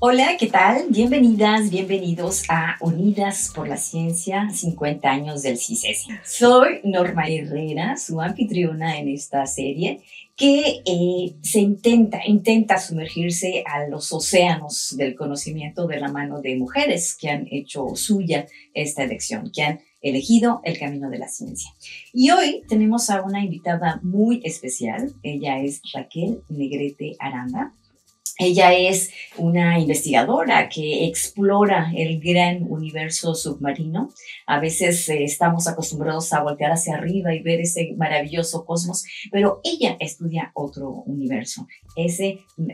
Hola, ¿qué tal? Bienvenidas, bienvenidos a Unidas por la Ciencia, 50 años del CICESI. Soy Norma Herrera, su anfitriona en esta serie, que se intenta sumergirse a los océanos del conocimiento de la mano de mujeres que han hecho suya esta elección, que han elegido el camino de la ciencia. Y hoy tenemos a una invitada muy especial. Ella es Raquel Negrete Aranda. Ella es una investigadora que explora el gran universo submarino. A veces estamos acostumbrados a voltear hacia arriba y ver ese maravilloso cosmos, pero ella estudia otro universo,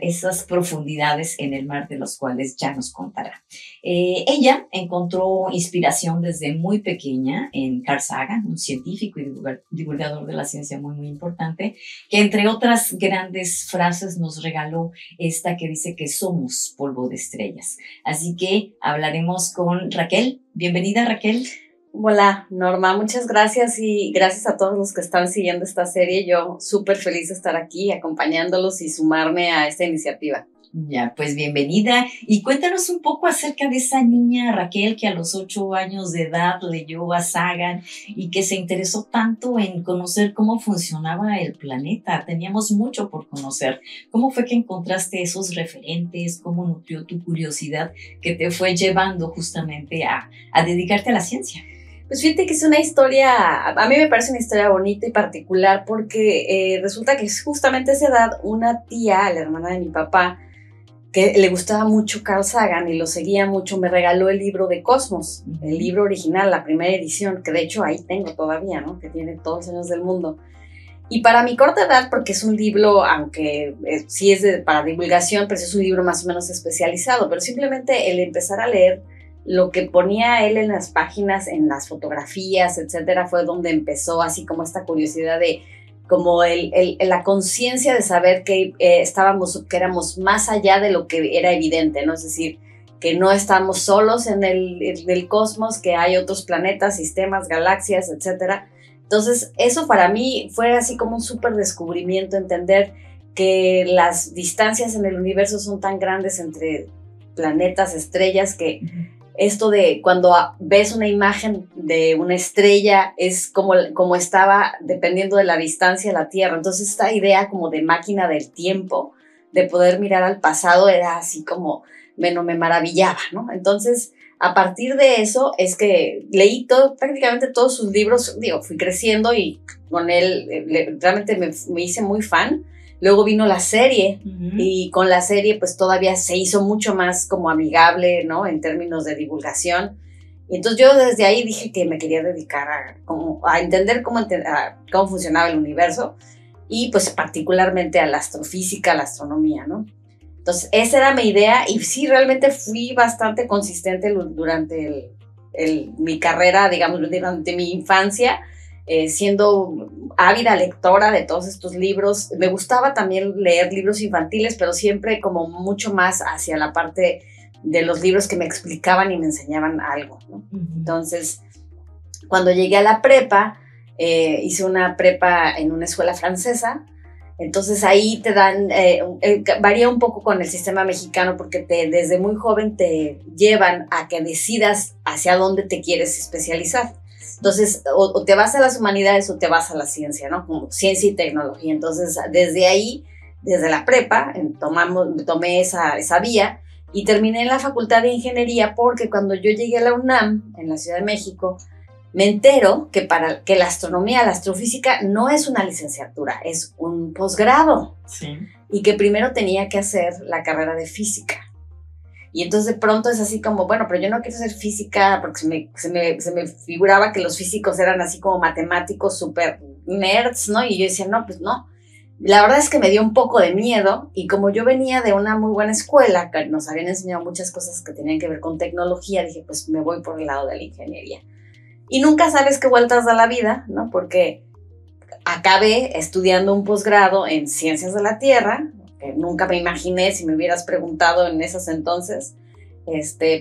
esas profundidades en el mar de los cuales ya nos contará. Ella encontró inspiración desde muy pequeña en Carl Sagan, un científico y divulgador de la ciencia muy importante, que entre otras grandes frases nos regaló esta que dice que somos polvo de estrellas. Así que hablaremos con Raquel. Bienvenida, Raquel. Hola, Norma, muchas gracias y gracias a todos los que están siguiendo esta serie. Yo súper feliz de estar aquí acompañándolos y sumarme a esta iniciativa. Ya, pues bienvenida. Y cuéntanos un poco acerca de esa niña Raquel que a los 8 años de edad leyó a Sagan y que se interesó tanto en conocer cómo funcionaba el planeta. Teníamos mucho por conocer. ¿Cómo fue que encontraste esos referentes? ¿Cómo nutrió tu curiosidad que te fue llevando justamente a dedicarte a la ciencia? Pues fíjate que es una historia, a mí me parece una historia bonita y particular porque resulta que es justamente a esa edad una tía, la hermana de mi papá, que le gustaba mucho Carl Sagan y lo seguía mucho, me regaló el libro de Cosmos, el libro original, la primera edición, que de hecho ahí tengo todavía, ¿no? Que tiene todos los años del mundo. Y para mi corta edad, porque es un libro, aunque sí es para divulgación, pero es un libro más o menos especializado, pero simplemente el empezar a leer lo que ponía él en las páginas, en las fotografías, etcétera, fue donde empezó así como esta curiosidad de como la conciencia de saber que que éramos más allá de lo que era evidente, ¿no? Es decir, que no estamos solos en el cosmos, que hay otros planetas, sistemas, galaxias, etcétera. Entonces, eso para mí fue así como un súper descubrimiento, entender que las distancias en el universo son tan grandes entre planetas, estrellas, que esto de cuando ves una imagen de una estrella es como estaba dependiendo de la distancia a la Tierra. Entonces esta idea como de máquina del tiempo, de poder mirar al pasado, era así como, bueno, me maravillaba, ¿no? Entonces a partir de eso es que leí prácticamente todos sus libros, digo, fui creciendo y con él realmente me hice muy fan. Luego vino la serie y con la serie pues todavía se hizo mucho más como amigable, ¿no? En términos de divulgación. Y entonces yo desde ahí dije que me quería dedicar a entender cómo funcionaba el universo y pues particularmente a la astrofísica, a la astronomía, ¿no? Entonces esa era mi idea y sí, realmente fui bastante consistente durante mi carrera, digamos, durante mi infancia, siendo ávida lectora de todos estos libros. Me gustaba también leer libros infantiles, pero siempre como mucho más hacia la parte de los libros que me explicaban y me enseñaban algo, ¿no? Entonces, cuando llegué a la prepa, hice una prepa en una escuela francesa. Entonces ahí te dan, varía un poco con el sistema mexicano porque desde muy joven te llevan a que decidas hacia dónde te quieres especializar. Entonces, o te vas a las humanidades o te vas a la ciencia, ¿no? Como ciencia y tecnología. Entonces, desde ahí, desde la prepa, tomé esa vía y terminé en la Facultad de Ingeniería porque cuando yo llegué a la UNAM, en la Ciudad de México, me entero que la astronomía, la astrofísica, no es una licenciatura, es un posgrado. Sí. Y que primero tenía que hacer la carrera de física. Y entonces de pronto es así como, bueno, pero yo no quiero hacer física porque se me figuraba que los físicos eran así como matemáticos súper nerds, ¿no? Y yo decía, no, pues no. La verdad es que me dio un poco de miedo y como yo venía de una muy buena escuela, que nos habían enseñado muchas cosas que tenían que ver con tecnología, dije, pues me voy por el lado de la ingeniería. Y nunca sabes qué vueltas da la vida, ¿no? Porque acabé estudiando un posgrado en Ciencias de la Tierra, que nunca me imaginé si me hubieras preguntado en esos entonces,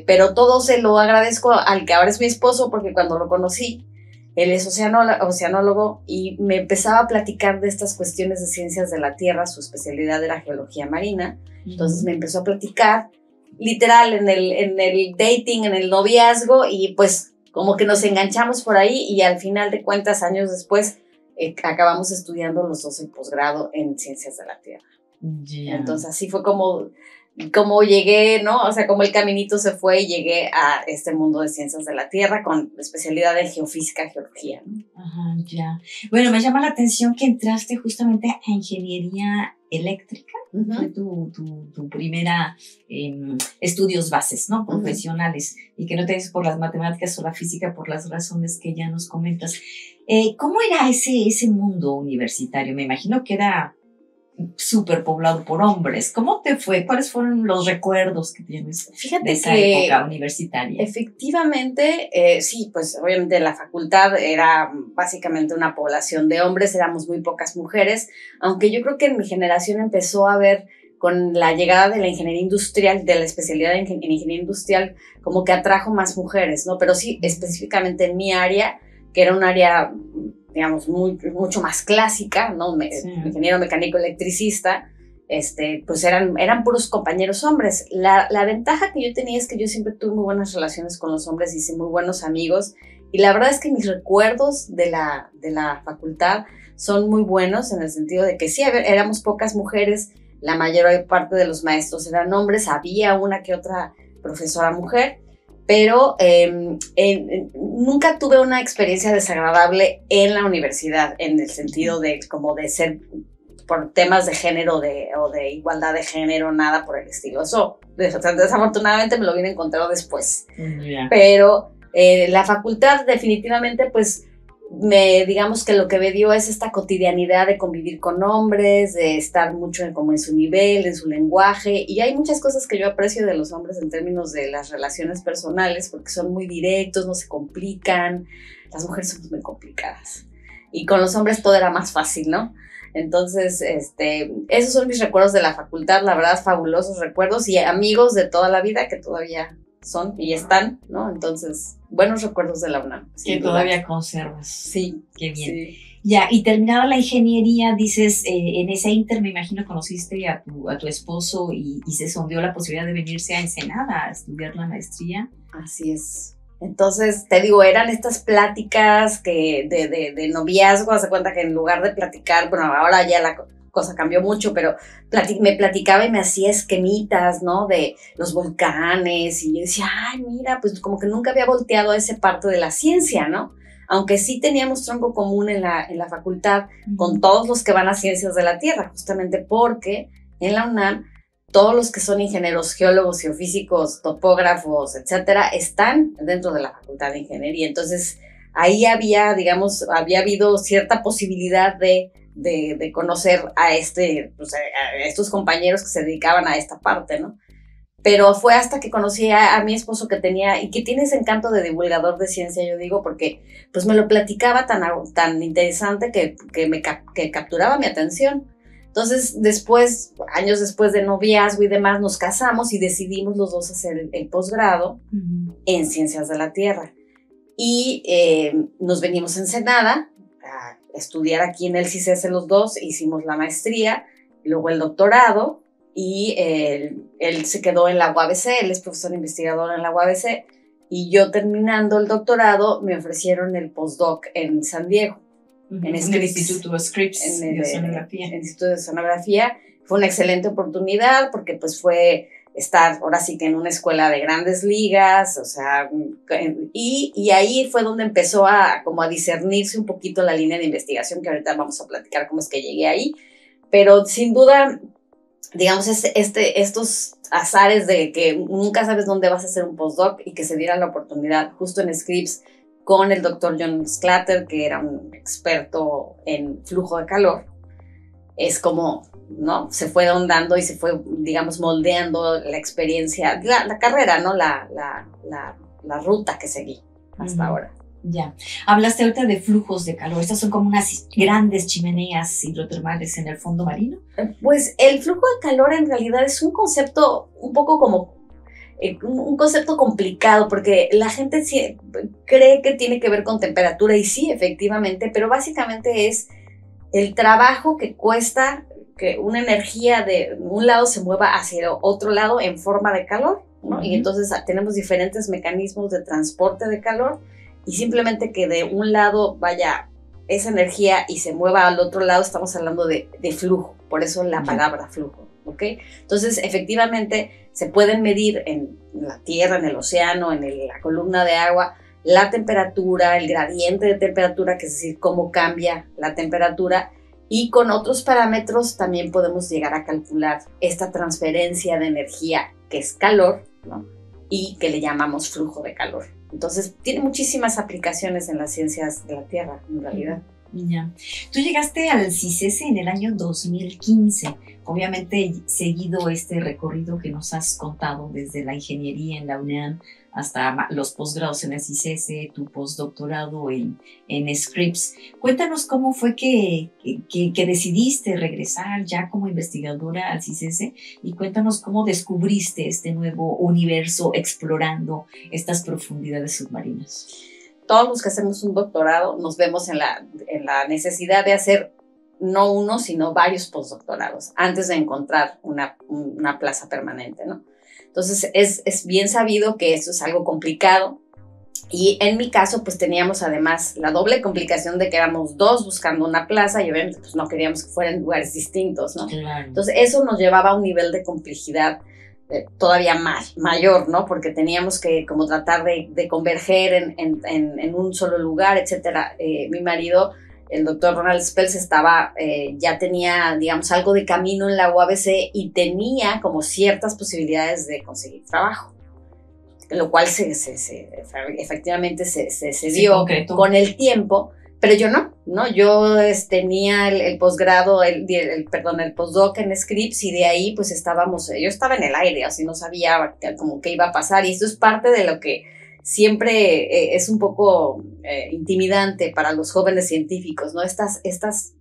pero todo se lo agradezco al que ahora es mi esposo, porque cuando lo conocí, él es oceanólogo y me empezaba a platicar de estas cuestiones de ciencias de la Tierra, su especialidad era geología marina, entonces me empezó a platicar literal en el dating, en el noviazgo, y pues como que nos enganchamos por ahí y al final de cuentas, años después, acabamos estudiando los dos el posgrado en Ciencias de la Tierra. Yeah. Entonces así fue como llegué, ¿no? O sea, como el caminito se fue y llegué a este mundo de Ciencias de la Tierra con especialidad en geofísica, geología, ¿no? Ajá, ya. Bueno, me llama la atención que entraste justamente a ingeniería eléctrica. Fue tu primera estudios bases, ¿no? Profesionales. Y que no te dices por las matemáticas o la física por las razones que ya nos comentas. ¿Cómo era ese mundo universitario? Me imagino que era súper poblado por hombres. ¿Cómo te fue? ¿Cuáles fueron los recuerdos que tienes de esa época universitaria? Efectivamente, sí, pues obviamente la facultad era básicamente una población de hombres, éramos muy pocas mujeres, aunque yo creo que en mi generación empezó a haber, con la llegada de la ingeniería industrial, de la especialidad en ingeniería industrial, como que atrajo más mujeres, ¿no? Pero sí, específicamente en mi área, que era un área, digamos, mucho más clásica, ¿no? Sí. Ingeniero mecánico electricista, pues eran puros compañeros hombres. La ventaja que yo tenía es que yo siempre tuve muy buenas relaciones con los hombres, hice muy buenos amigos, y la verdad es que mis recuerdos de la facultad son muy buenos, en el sentido de que sí, éramos pocas mujeres, la mayor parte de los maestros eran hombres, había una que otra profesora mujer, pero nunca tuve una experiencia desagradable en la universidad, en el sentido de como de ser por temas de género o de igualdad de género, nada por el estilo. Eso desafortunadamente me lo vine a encontrar después. Yeah. Pero la facultad definitivamente pues digamos que lo que me dio es esta cotidianidad de convivir con hombres, de estar mucho como en su nivel, en su lenguaje, y hay muchas cosas que yo aprecio de los hombres en términos de las relaciones personales, porque son muy directos, no se complican. Las mujeres somos muy complicadas, y con los hombres todo era más fácil, ¿no? Entonces, esos son mis recuerdos de la facultad, la verdad, fabulosos recuerdos, y amigos de toda la vida que todavía son y están, ¿no? Entonces, buenos recuerdos de la UNAM. Que todavía conservas. Sí. Qué bien. Sí. Ya, y terminada la ingeniería, dices, en ese inter, me imagino, conociste a tu esposo y se sondeó la posibilidad de venirse a Ensenada a estudiar la maestría. Así es. Entonces, te digo, eran estas pláticas que de noviazgo, haz de cuenta que en lugar de platicar, bueno, ahora ya la cosa cambió mucho, pero me platicaba y me hacía esquemitas, ¿no? De los volcanes, y yo decía, ay, mira, pues como que nunca había volteado a esa parte de la ciencia, ¿no? Aunque sí teníamos tronco común en la facultad con todos los que van a Ciencias de la Tierra, justamente porque en la UNAM todos los que son ingenieros, geólogos, geofísicos, topógrafos, etcétera, están dentro de la Facultad de Ingeniería. Entonces, ahí había habido cierta posibilidad de conocer a estos compañeros que se dedicaban a esta parte, ¿no? Pero fue hasta que conocí a mi esposo que tiene ese encanto de divulgador de ciencia, yo digo, porque pues me lo platicaba tan interesante que capturaba mi atención. Entonces, años después de noviazgo y demás, nos casamos y decidimos los dos hacer el posgrado en Ciencias de la Tierra. Y nos venimos a Ensenada a estudiar aquí en el CICES los dos, hicimos la maestría, luego el doctorado, y él se quedó en la UABC, él es profesor investigador en la UABC, y yo terminando el doctorado me ofrecieron el postdoc en San Diego. En el Instituto Scripps de Sonografía. En el Instituto de Sonografía. Fue una excelente oportunidad porque pues fue estar ahora sí que en una escuela de grandes ligas, o sea, y ahí fue donde empezó a discernirse un poquito la línea de investigación, que ahorita vamos a platicar cómo es que llegué ahí, pero sin duda, digamos, estos azares de que nunca sabes dónde vas a hacer un postdoc y que se diera la oportunidad justo en Scripps con el doctor John Sclater, que era un experto en flujo de calor, es como, ¿no? Se fue ahondando y se fue, digamos, moldeando la experiencia, la carrera, ¿no? La ruta que seguí hasta ahora. Ya. Hablaste ahorita de flujos de calor. Estas son como unas grandes chimeneas hidrotermales en el fondo marino. Pues el flujo de calor en realidad es un concepto un poco como un concepto complicado, porque la gente cree que tiene que ver con temperatura, y sí, efectivamente, pero básicamente es el trabajo que cuesta que una energía de un lado se mueva hacia otro lado en forma de calor, ¿no? Y entonces tenemos diferentes mecanismos de transporte de calor y simplemente que de un lado vaya esa energía y se mueva al otro lado, estamos hablando de flujo, por eso la palabra flujo, ¿ok? Entonces, efectivamente, se pueden medir en la tierra, en el océano, en la columna de agua, la temperatura, el gradiente de temperatura, que es decir, cómo cambia la temperatura, y con otros parámetros también podemos llegar a calcular esta transferencia de energía, que es calor, ¿no? Y que le llamamos flujo de calor. Entonces, tiene muchísimas aplicaciones en las ciencias de la Tierra, en realidad. Ya. Tú llegaste al CICESE en el año 2015. Obviamente, seguido este recorrido que nos has contado desde la ingeniería en la UNAM hasta los posgrados en el CICESE, tu postdoctorado en Scripps. Cuéntanos cómo fue que decidiste regresar ya como investigadora al CICESE y cuéntanos cómo descubriste este nuevo universo explorando estas profundidades submarinas. Todos los que hacemos un doctorado nos vemos en la necesidad de hacer no uno, sino varios postdoctorados antes de encontrar una plaza permanente, ¿no? Entonces, es bien sabido que esto es algo complicado y en mi caso, pues teníamos además la doble complicación de que éramos dos buscando una plaza y obviamente pues no queríamos que fueran lugares distintos, ¿no? Claro. Entonces, eso nos llevaba a un nivel de complejidad todavía mayor, ¿no? Porque teníamos que como tratar de converger en un solo lugar, etcétera. Mi marido, el doctor Ronald Spells, ya tenía, digamos, algo de camino en la UABC y tenía como ciertas posibilidades de conseguir trabajo, lo cual efectivamente se dio con el tiempo, pero yo no, yo tenía el posgrado, el postdoc en Scripps y de ahí pues yo estaba en el aire, así no sabía como qué iba a pasar y esto es parte de lo que siempre es un poco intimidante para los jóvenes científicos, ¿no? Estas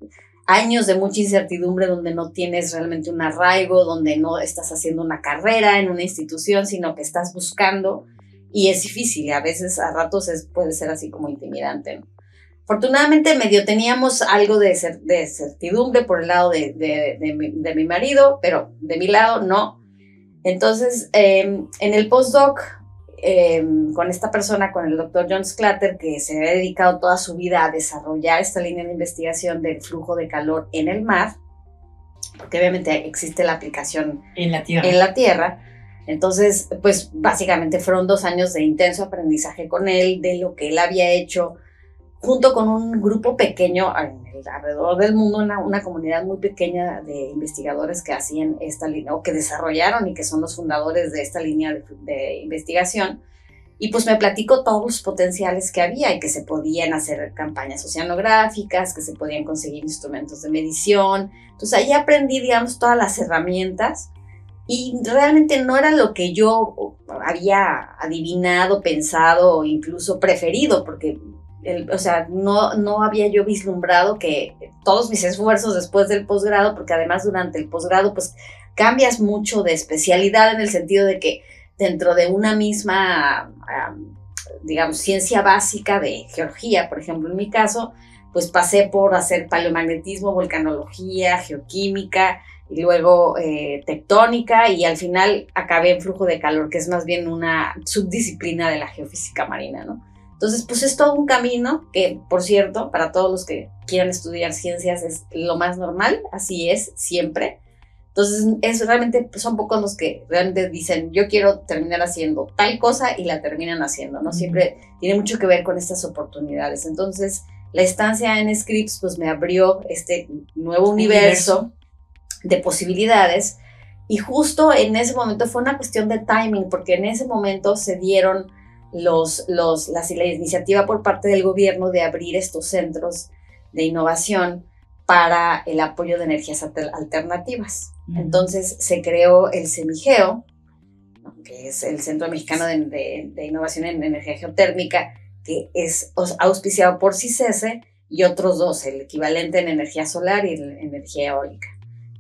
años de mucha incertidumbre donde no tienes realmente un arraigo, donde no estás haciendo una carrera en una institución, sino que estás buscando y es difícil, a veces a ratos puede ser así como intimidante, ¿no? Afortunadamente medio teníamos algo de certidumbre por el lado de mi marido, pero de mi lado no. Entonces, en el postdoc, con esta persona, con el doctor John Sclater, que se ha dedicado toda su vida a desarrollar esta línea de investigación del flujo de calor en el mar, porque obviamente existe la aplicación en la Tierra. Entonces, pues básicamente fueron 2 años de intenso aprendizaje con él, de lo que él había hecho, junto con un grupo pequeño alrededor del mundo, una comunidad muy pequeña de investigadores que hacían esta línea, o que desarrollaron y que son los fundadores de esta línea de investigación. Y pues me platicó todos los potenciales que había y que se podían hacer campañas oceanográficas, que se podían conseguir instrumentos de medición. Entonces ahí aprendí, digamos, todas las herramientas y realmente no era lo que yo había adivinado, pensado o incluso preferido, porque no había yo vislumbrado que todos mis esfuerzos después del posgrado, porque además durante el posgrado pues cambias mucho de especialidad en el sentido de que dentro de una misma, digamos, ciencia básica de geología, por ejemplo, en mi caso, pues pasé por hacer paleomagnetismo, volcanología, geoquímica y luego tectónica y al final acabé en flujo de calor, que es más bien una subdisciplina de la geofísica marina, ¿no? Entonces, pues es todo un camino que, por cierto, para todos los que quieran estudiar ciencias es lo más normal, así es siempre. Entonces, realmente son pocos los que realmente dicen, yo quiero terminar haciendo tal cosa y la terminan haciendo, ¿no? Siempre tiene mucho que ver con estas oportunidades. Entonces, la estancia en Scripps, pues me abrió este nuevo universo de posibilidades y justo en ese momento fue una cuestión de timing, porque en ese momento se dieron la iniciativa por parte del gobierno de abrir estos centros de innovación para el apoyo de energías alternativas. Entonces se creó el CEMIGEO, ¿no? Que es el Centro Mexicano de Innovación en Energía Geotérmica, que es auspiciado por CICESE y otros 2, el equivalente en energía solar y en energía eólica.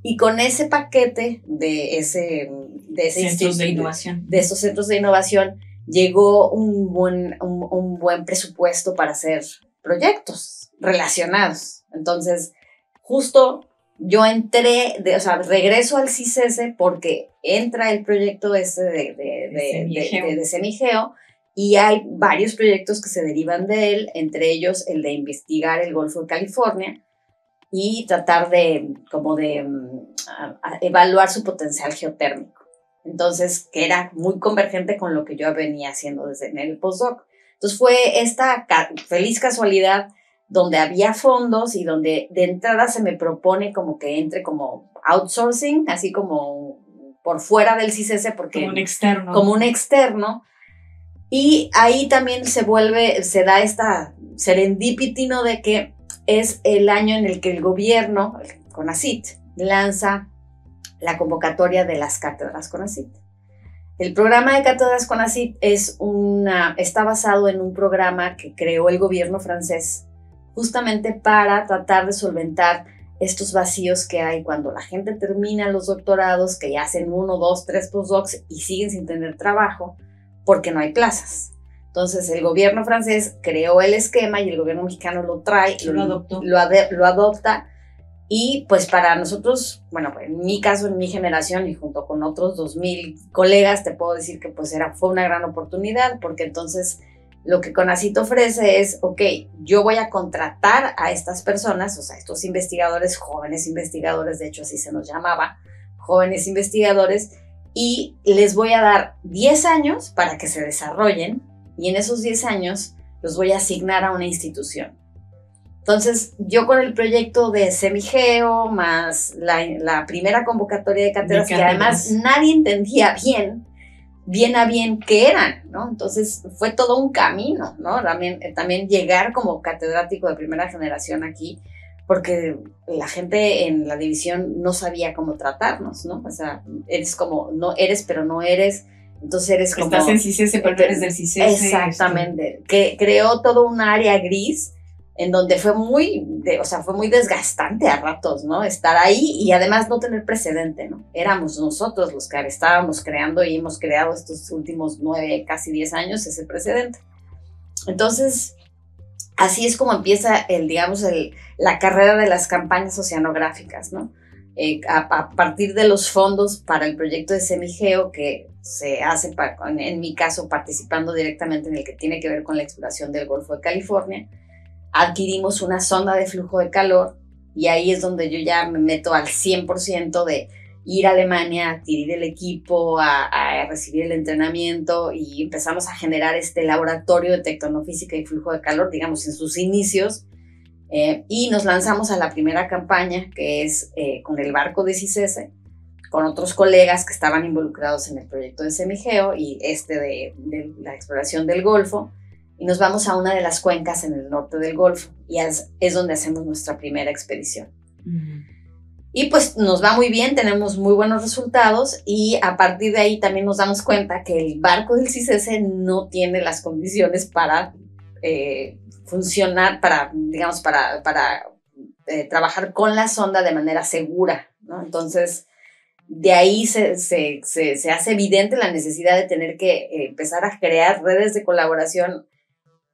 Y con ese paquete de centros de innovación, de estos centros de innovación, llegó un buen presupuesto para hacer proyectos relacionados. Entonces, justo yo entré, o sea, regreso al CICESE porque entra el proyecto de Semigeo y hay varios proyectos que se derivan de él, entre ellos el de investigar el Golfo de California y tratar de evaluar su potencial geotérmico. Entonces, que era muy convergente con lo que yo venía haciendo desde en el postdoc. Entonces, fue esta feliz casualidad donde había fondos y donde de entrada se me propone como que entre como outsourcing, así como por fuera del CICESE, porque como un externo. Como un externo. Y ahí también se da esta serendipity, ¿no? De que es el año en el que el gobierno, el CONACYT, lanza la convocatoria de las cátedras CONACYT. El programa de cátedras CONACYT está basado en un programa que creó el gobierno francés justamente para tratar de solventar estos vacíos que hay cuando la gente termina los doctorados, que ya hacen 1, 2, 3 postdocs y siguen sin tener trabajo porque no hay plazas. Entonces el gobierno francés creó el esquema y el gobierno mexicano lo trae, lo adopta. Y pues para nosotros, bueno, en mi caso, en mi generación y junto con otros 2,000 colegas, te puedo decir que pues fue una gran oportunidad, porque entonces lo que CONACYT ofrece es, ok, yo voy a contratar a estas personas, o sea, estos investigadores, jóvenes investigadores, de hecho así se nos llamaba, jóvenes investigadores, y les voy a dar 10 años para que se desarrollen, y en esos 10 años los voy a asignar a una institución. Entonces, yo con el proyecto de Semigeo, más la primera convocatoria de cátedras, que además nadie entendía bien qué eran, ¿no? Entonces, fue todo un camino, ¿no? También llegar como catedrático de primera generación aquí, porque la gente en la división no sabía cómo tratarnos, ¿no? O sea, eres como, no eres, pero no eres. Entonces eres como... Estás en CICESE, pero no eres del CICESE. Exactamente. Que creó todo un área gris en donde fue muy desgastante a ratos, ¿no? Estar ahí y además no tener precedente, ¿no? Éramos nosotros los que estábamos creando y hemos creado estos últimos 9, casi 10 años ese precedente. Entonces, así es como empieza la carrera de las campañas oceanográficas, ¿no? A partir de los fondos para el proyecto de Semigeo, que se hace, en mi caso, participando directamente en el que tiene que ver con la exploración del Golfo de California, adquirimos una sonda de flujo de calor y ahí es donde yo ya me meto al 100% de ir a Alemania, adquirir el equipo, a recibir el entrenamiento y empezamos a generar este laboratorio de tectonofísica y flujo de calor, digamos, en sus inicios. Y nos lanzamos a la primera campaña, que es con el barco de CICESE, con otros colegas que estaban involucrados en el proyecto de Semigeo y de la exploración del Golfo. Y nos vamos a una de las cuencas en el norte del Golfo y es donde hacemos nuestra primera expedición. Y pues nos va muy bien, tenemos muy buenos resultados y a partir de ahí también nos damos cuenta que el barco del CICESE no tiene las condiciones para funcionar, para trabajar con la sonda de manera segura, ¿no? Entonces, de ahí se hace evidente la necesidad de tener que empezar a crear redes de colaboración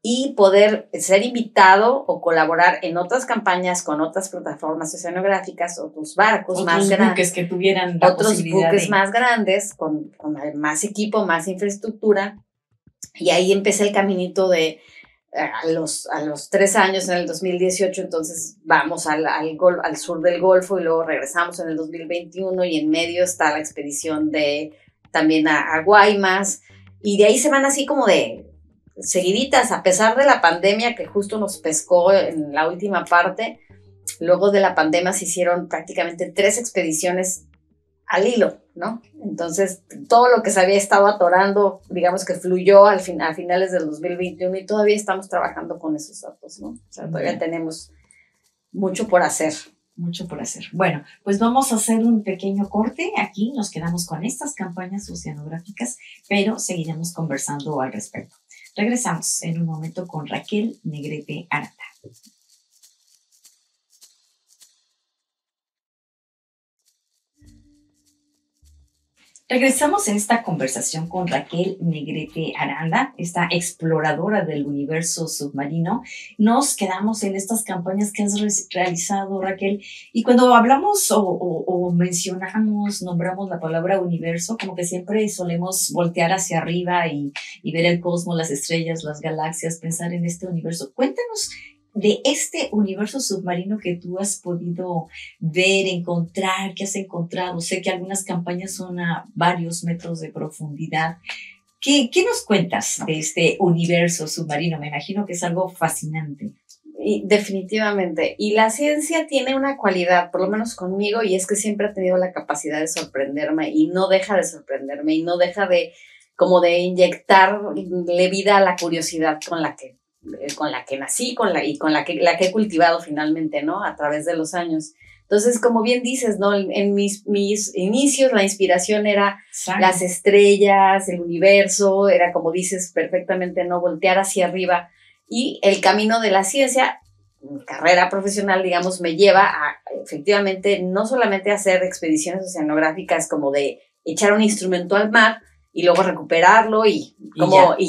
y poder ser invitado o colaborar en otras campañas con otras plataformas oceanográficas, otros barcos más grandes. Otros buques que tuvieran otros buques más grandes, con más equipo, más infraestructura. Y ahí empecé el caminito de a los 3 años, en el 2018, entonces vamos al sur del Golfo y luego regresamos en el 2021 y en medio está la expedición también a Guaymas. Y de ahí se van así como de seguiditas, a pesar de la pandemia que justo nos pescó en la última parte. Luego de la pandemia se hicieron prácticamente 3 expediciones al hilo, ¿no? Entonces, todo lo que se había estado atorando, digamos que fluyó a finales del 2021 y todavía estamos trabajando con esos datos, ¿no? O sea, todavía tenemos mucho por hacer. Mucho por hacer. Bueno, pues vamos a hacer un pequeño corte. Aquí nos quedamos con estas campañas oceanográficas, pero seguiremos conversando al respecto. Regresamos en un momento con Raquel Negrete Aranda. Regresamos en esta conversación con Raquel Negrete Aranda, esta exploradora del universo submarino. Nos quedamos en estas campañas que has realizado, Raquel, y cuando hablamos o mencionamos, nombramos la palabra universo, como que siempre solemos voltear hacia arriba y ver el cosmos, las estrellas, las galaxias, pensar en este universo. Cuéntanos de este universo submarino que tú has podido ver, encontrar, que has encontrado. Sé que algunas campañas son a varios metros de profundidad. ¿Qué nos cuentas de este universo submarino? Me imagino que es algo fascinante. Y definitivamente. Y la ciencia tiene una cualidad, por lo menos conmigo, y es que siempre ha tenido la capacidad de sorprenderme y no deja de sorprenderme y no deja de como de inyectarle vida a la curiosidad con la que nací y con la que he cultivado finalmente, ¿no? A través de los años. Entonces, como bien dices, ¿no? En mis inicios la inspiración era las estrellas, el universo, era como dices perfectamente, ¿no? Voltear hacia arriba. Y el camino de la ciencia, mi carrera profesional, digamos, me lleva a efectivamente no solamente hacer expediciones oceanográficas como de echar un instrumento al mar, y luego recuperarlo y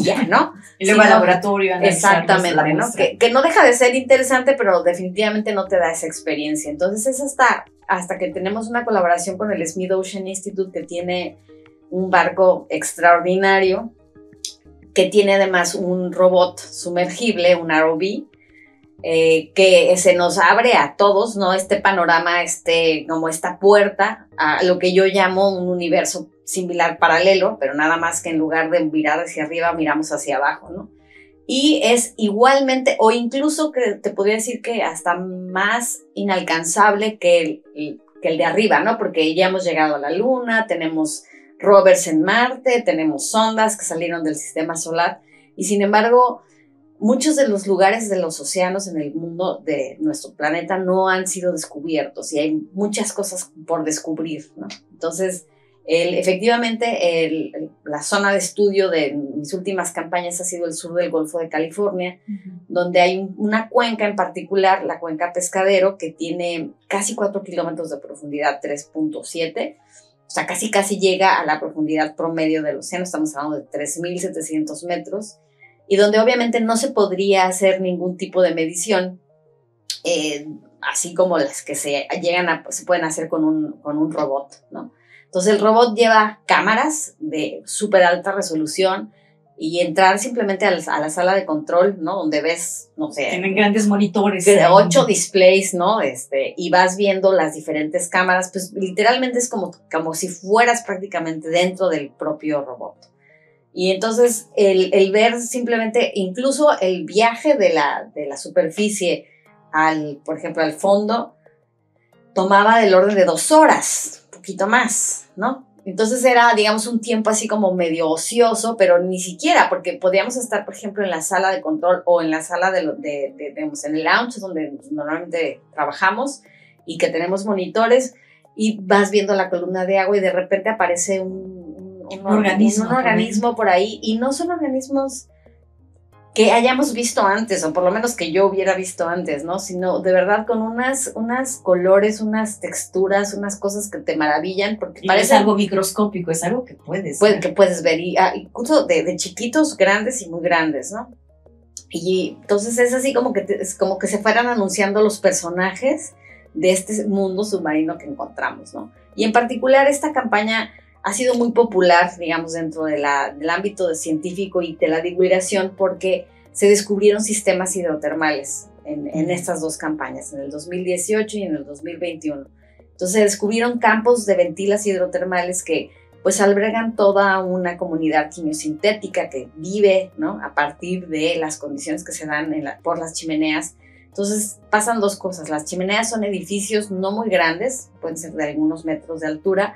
ya, ¿no? Y luego al laboratorio exactamente, ¿no? Que no deja de ser interesante, pero definitivamente no te da esa experiencia. Entonces es hasta que tenemos una colaboración con el Smith Ocean Institute, que tiene un barco extraordinario, que tiene además un robot sumergible, un ROV, que se nos abre a todos, ¿no? Este panorama, como esta puerta a lo que yo llamo un universo similar, paralelo, pero nada más que en lugar de mirar hacia arriba, miramos hacia abajo, ¿no? Y es igualmente, o incluso que te podría decir que hasta más inalcanzable que el de arriba, ¿no? Porque ya hemos llegado a la Luna, tenemos rovers en Marte, tenemos sondas que salieron del sistema solar, y sin embargo, muchos de los lugares de los océanos en el mundo de nuestro planeta no han sido descubiertos y hay muchas cosas por descubrir, ¿no? Entonces, efectivamente, la zona de estudio de mis últimas campañas ha sido el sur del Golfo de California, donde hay una cuenca en particular, la cuenca Pescadero, que tiene casi 4 kilómetros de profundidad, 3.7. O sea, casi llega a la profundidad promedio del océano, estamos hablando de 3.700 metros, y donde obviamente no se podría hacer ningún tipo de medición, así como las que se pueden hacer con un robot, ¿no? Entonces el robot lleva cámaras de súper alta resolución y entrar simplemente a la sala de control, ¿no? Donde ves, no sé... Tienen grandes monitores. 8 displays, ¿no? Y vas viendo las diferentes cámaras, pues literalmente es como si fueras prácticamente dentro del propio robot. Y entonces el ver simplemente, incluso el viaje de la superficie por ejemplo, al fondo, tomaba del orden de 2 horas, un poquito más, ¿no? Entonces era, digamos, un tiempo así como medio ocioso, pero ni siquiera, porque podíamos estar, por ejemplo, en la sala de control o en la sala digamos, en el lounge, donde normalmente trabajamos y que tenemos monitores, y vas viendo la columna de agua y de repente aparece un organismo por ahí, y no son organismos que hayamos visto antes, o por lo menos que yo hubiera visto antes, ¿no? Sino de verdad con unas colores, unas texturas, unas cosas que te maravillan, porque parece algo microscópico, es algo que puedes ver. Que puedes ver, y incluso de chiquitos, grandes y muy grandes, ¿no? Y entonces es así como que se fueran anunciando los personajes de este mundo submarino que encontramos, ¿no? Y en particular esta campaña ha sido muy popular, digamos, dentro del ámbito científico y de la divulgación, porque se descubrieron sistemas hidrotermales en estas 2 campañas, en el 2018 y en el 2021. Entonces se descubrieron campos de ventilas hidrotermales que pues albergan toda una comunidad quimiosintética que vive, ¿no? A partir de las condiciones que se dan por las chimeneas. Entonces pasan 2 cosas. Las chimeneas son edificios no muy grandes, pueden ser de algunos metros de altura,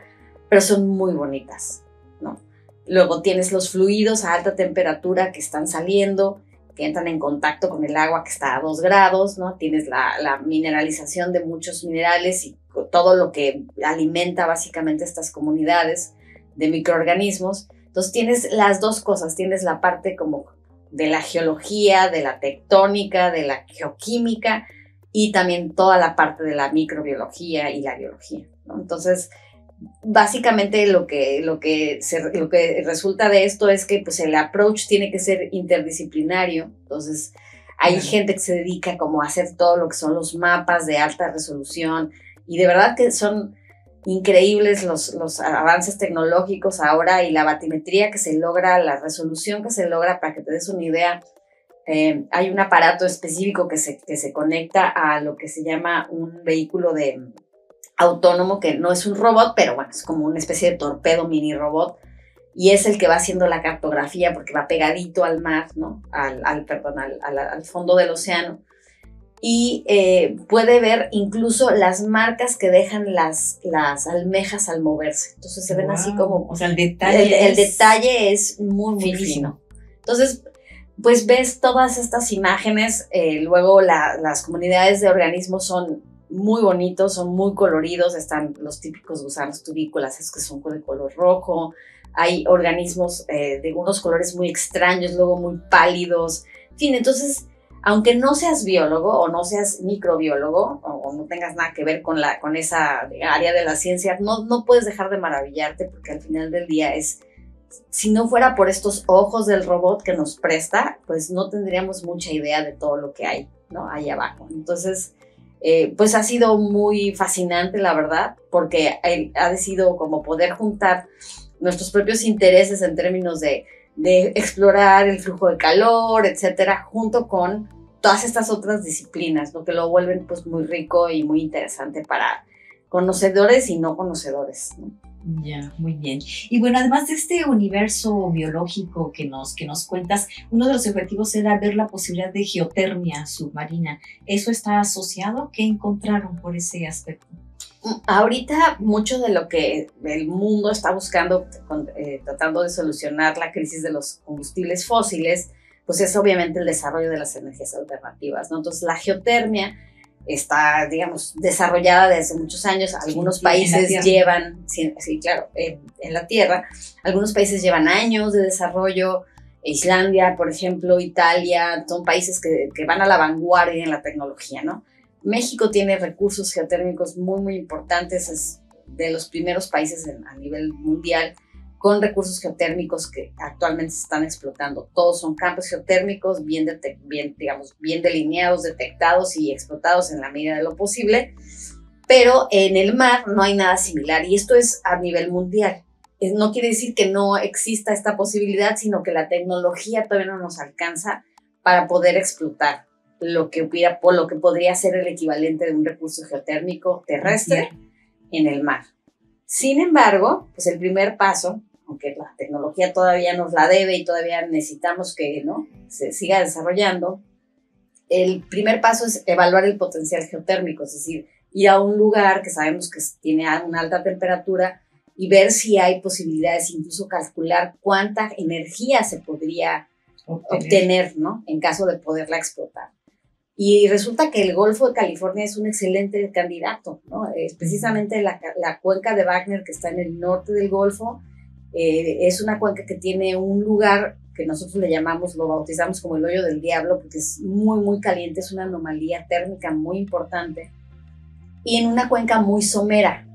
pero son muy bonitas, ¿no? Luego tienes los fluidos a alta temperatura que están saliendo, que entran en contacto con el agua que está a 2 grados, ¿no? Tienes la mineralización de muchos minerales y todo lo que alimenta básicamente estas comunidades de microorganismos. Entonces tienes las 2 cosas, tienes la parte como de la geología, de la tectónica, de la geoquímica, y también toda la parte de la microbiología y la biología, ¿no? Entonces, básicamente lo que resulta de esto es que pues el approach tiene que ser interdisciplinario. Entonces hay gente que se dedica como a hacer todo lo que son los mapas de alta resolución, y de verdad que son increíbles los avances tecnológicos ahora, y la batimetría que se logra, la resolución que se logra. Para que te des una idea, hay un aparato específico que se conecta a lo que se llama un vehículo autónomo, que no es un robot, pero bueno, es como una especie de torpedo mini robot, y es el que va haciendo la cartografía porque va pegadito al mar, ¿no? Al fondo del océano, y puede ver incluso las marcas que dejan las almejas al moverse. Entonces se ven así como... O sea, el detalle el detalle es muy, muy fino. Entonces, pues ves todas estas imágenes. Luego las comunidades de organismos son muy bonitos, son muy coloridos. Están los típicos gusanos tubícolas, esos que son de color rojo. Hay organismos de unos colores muy extraños, luego muy pálidos. En fin, entonces, aunque no seas biólogo o no seas microbiólogo o no tengas nada que ver con esa área de la ciencia, no puedes dejar de maravillarte, porque al final del día si no fuera por estos ojos del robot que nos presta, pues no tendríamos mucha idea de todo lo que hay, ¿no? Ahí abajo. Entonces, pues ha sido muy fascinante, la verdad, porque ha decidido como poder juntar nuestros propios intereses en términos de explorar el flujo de calor, etcétera, junto con todas estas otras disciplinas, lo que lo vuelven pues muy rico y muy interesante para conocedores y no conocedores, ¿no? Ya, muy bien. Y bueno, además de este universo biológico que nos cuentas, uno de los objetivos era ver la posibilidad de geotermia submarina. ¿Eso está asociado? ¿Qué encontraron por ese aspecto? Ahorita mucho de lo que el mundo está buscando, tratando de solucionar la crisis de los combustibles fósiles, pues es obviamente el desarrollo de las energías alternativas, ¿no? Entonces la geotermia está, digamos, desarrollada desde muchos años. Algunos países llevan, sí, claro, en la Tierra, algunos países llevan años de desarrollo. Islandia, por ejemplo, Italia, son países que van a la vanguardia en la tecnología, ¿no? México tiene recursos geotérmicos muy, muy importantes, es de los primeros países a nivel mundial con recursos geotérmicos que actualmente se están explotando. Todos son campos geotérmicos bien delineados, detectados y explotados en la medida de lo posible, pero en el mar no hay nada similar, y esto es a nivel mundial. No quiere decir que no exista esta posibilidad, sino que la tecnología todavía no nos alcanza para poder explotar lo que podría ser el equivalente de un recurso geotérmico terrestre en el mar. Sin embargo, pues el primer paso, aunque la tecnología todavía nos la debe y todavía necesitamos que, ¿no?, se siga desarrollando, el primer paso es evaluar el potencial geotérmico, es decir, ir a un lugar que sabemos que tiene una alta temperatura y ver si hay posibilidades, incluso calcular cuánta energía se podría obtener, ¿no?, en caso de poderla explotar. Y resulta que el Golfo de California es un excelente candidato, ¿no? Precisamente la cuenca de Wagner, que está en el norte del Golfo, es una cuenca que tiene un lugar que nosotros lo bautizamos como el hoyo del diablo, porque es muy, muy caliente, es una anomalía térmica muy importante, y en una cuenca muy somera.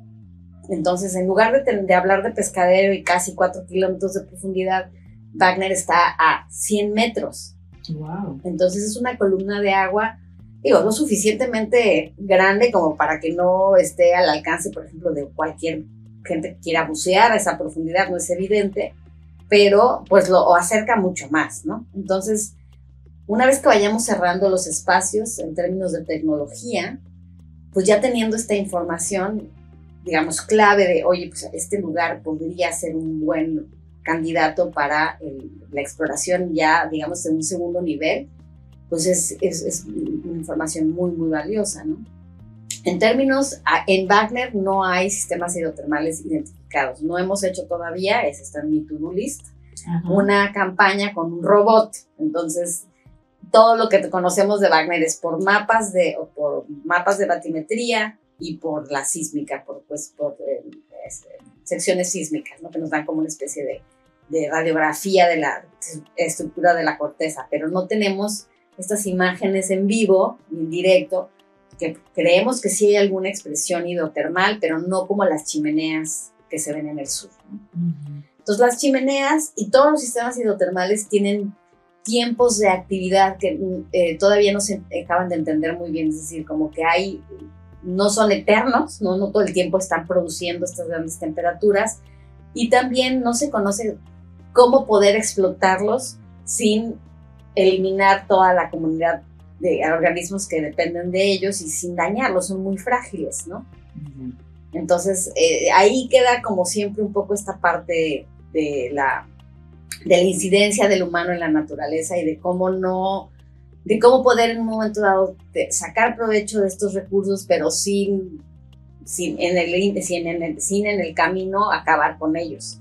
Entonces, en lugar de hablar de pescadero y casi 4 kilómetros de profundidad, Wagner está a 100 metros. Wow. Entonces es una columna de agua, lo suficientemente grande como para que no esté al alcance, por ejemplo, de cualquier gente que quiera bucear a esa profundidad, no es evidente, pero pues lo acerca mucho más, ¿no? Entonces, una vez que vayamos cerrando los espacios en términos de tecnología, pues ya teniendo esta información, digamos, clave de, oye, pues este lugar podría ser un buen candidato para la exploración ya, digamos, de un segundo nivel, pues es una información muy, muy valiosa, ¿no? En en Wagner no hay sistemas hidrotermales identificados. No hemos hecho todavía, ese está en mi to-do list, una campaña con un robot. Entonces, todo lo que conocemos de Wagner es por mapas de batimetría y por la sísmica, por secciones sísmicas, ¿no?, que nos dan como una especie de radiografía de la estructura de la corteza, pero no tenemos estas imágenes en vivo, en directo, que creemos que sí hay alguna expresión hidrotermal, pero no como las chimeneas que se ven en el sur, ¿no? Entonces las chimeneas y todos los sistemas hidrotermales tienen tiempos de actividad que todavía no se acaban de entender muy bien, es decir, como que no son eternos, no todo el tiempo están produciendo estas grandes temperaturas, y también no se conoce cómo poder explotarlos sin eliminar toda la comunidad de organismos que dependen de ellos y sin dañarlos, son muy frágiles, ¿no? Entonces, ahí queda como siempre un poco esta parte de la incidencia del humano en la naturaleza y de cómo poder en un momento dado sacar provecho de estos recursos, pero sin en el camino acabar con ellos.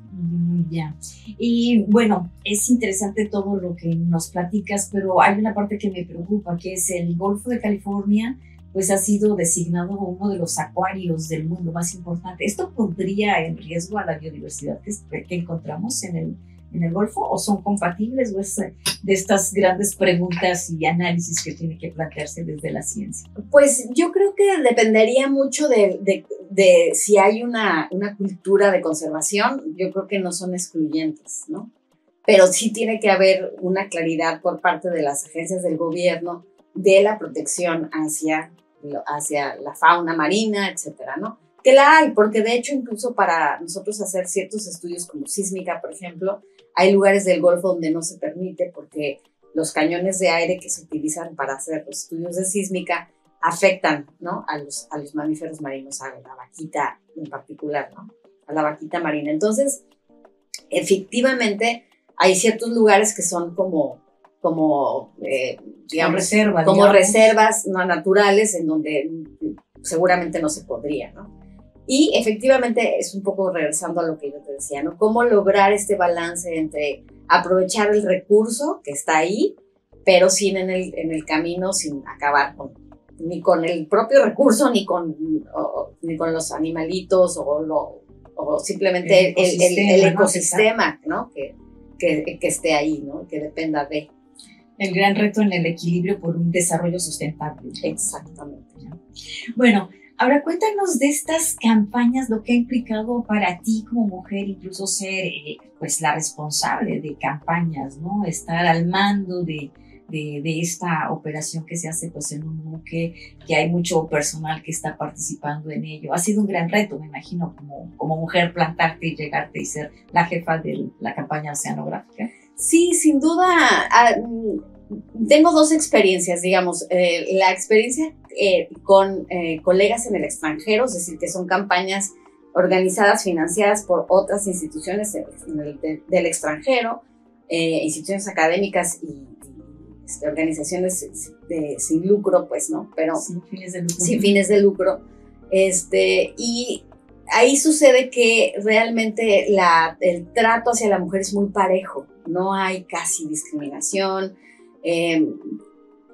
Ya. Y bueno, es interesante todo lo que nos platicas, pero hay una parte que me preocupa, que es el Golfo de California, pues ha sido designado como uno de los acuarios del mundo más importante. ¿Esto pondría en riesgo a la biodiversidad que encontramos en el Golfo, o son compatibles, o es de estas grandes preguntas y análisis que tiene que plantearse desde la ciencia? Pues yo creo que dependería mucho de si hay una cultura de conservación. Yo creo que no son excluyentes, ¿no? Pero sí tiene que haber una claridad por parte de las agencias del gobierno de la protección hacia la fauna marina, etcétera, ¿no? Que la hay, porque de hecho incluso para nosotros hacer ciertos estudios como sísmica, por ejemplo, hay lugares del Golfo donde no se permite porque los cañones de aire que se utilizan para hacer los estudios de sísmica afectan, ¿no? a los mamíferos marinos, a la vaquita en particular, ¿no? A la vaquita marina. Entonces, efectivamente, hay ciertos lugares que son digamos, como reservas no naturales en donde seguramente no se podría, ¿no? Y efectivamente es un poco regresando a lo que yo te decía, ¿no? Cómo lograr este balance entre aprovechar el recurso que está ahí, pero sin en el camino, sin acabar ni con el propio recurso, ni con los animalitos o simplemente el ecosistema, ¿no? Que esté ahí, ¿no? Que dependa de. El gran reto en el equilibrio por un desarrollo sustentable. Exactamente. Bueno, ahora cuéntanos de estas campañas, lo que ha implicado para ti como mujer, incluso ser pues la responsable de campañas, ¿no? Estar al mando de esta operación que se hace pues en un buque, que hay mucho personal que está participando en ello. Ha sido un gran reto, me imagino, como mujer, plantarte y llegarte y ser la jefa de la campaña oceanográfica. Sí, sin duda. Tengo dos experiencias, digamos. La experiencia con colegas en el extranjero, es decir, que son campañas organizadas, financiadas por otras instituciones del extranjero, instituciones académicas y organizaciones sin lucro, pues, ¿no? Pero sin fines de lucro. Sin fines de lucro. Y ahí sucede que realmente el trato hacia la mujer es muy parejo, no hay casi discriminación,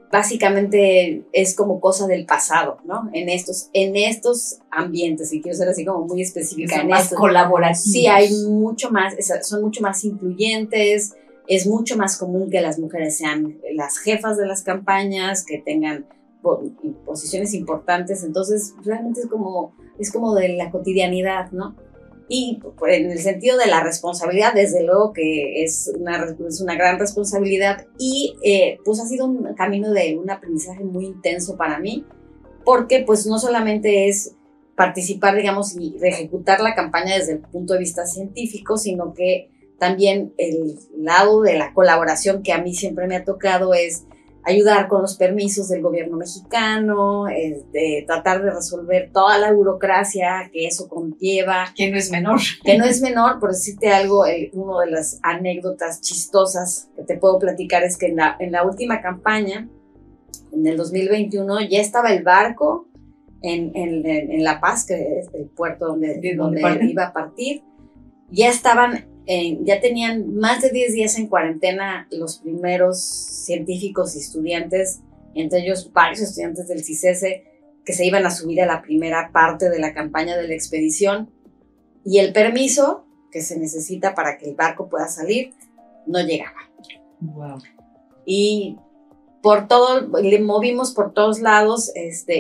básicamente es como cosa del pasado, ¿no? En estos ambientes, y quiero ser así como muy específica. Son más colaborativos. Sí, hay mucho más, son mucho más incluyentes, es mucho más común que las mujeres sean las jefas de las campañas, que tengan posiciones importantes, entonces realmente es como de la cotidianidad, ¿no? Y en el sentido de la responsabilidad, desde luego que es una gran responsabilidad, y pues ha sido un camino de un aprendizaje muy intenso para mí, porque pues no solamente es participar, digamos, y ejecutar la campaña desde el punto de vista científico, sino que también el lado de la colaboración que a mí siempre me ha tocado es ayudar con los permisos del gobierno mexicano, tratar de resolver toda la burocracia que eso conlleva. Que no es menor. Que no es menor, por decirte algo, una de las anécdotas chistosas que te puedo platicar es que en la última campaña, en el 2021, ya estaba el barco en La Paz, que es el puerto donde iba a partir. Ya tenían más de 10 días en cuarentena los primeros científicos y estudiantes, entre ellos varios estudiantes del CICESE, que se iban a subir a la primera parte de la campaña de la expedición, y el permiso que se necesita para que el barco pueda salir no llegaba. Wow. Y por todo, le movimos por todos lados,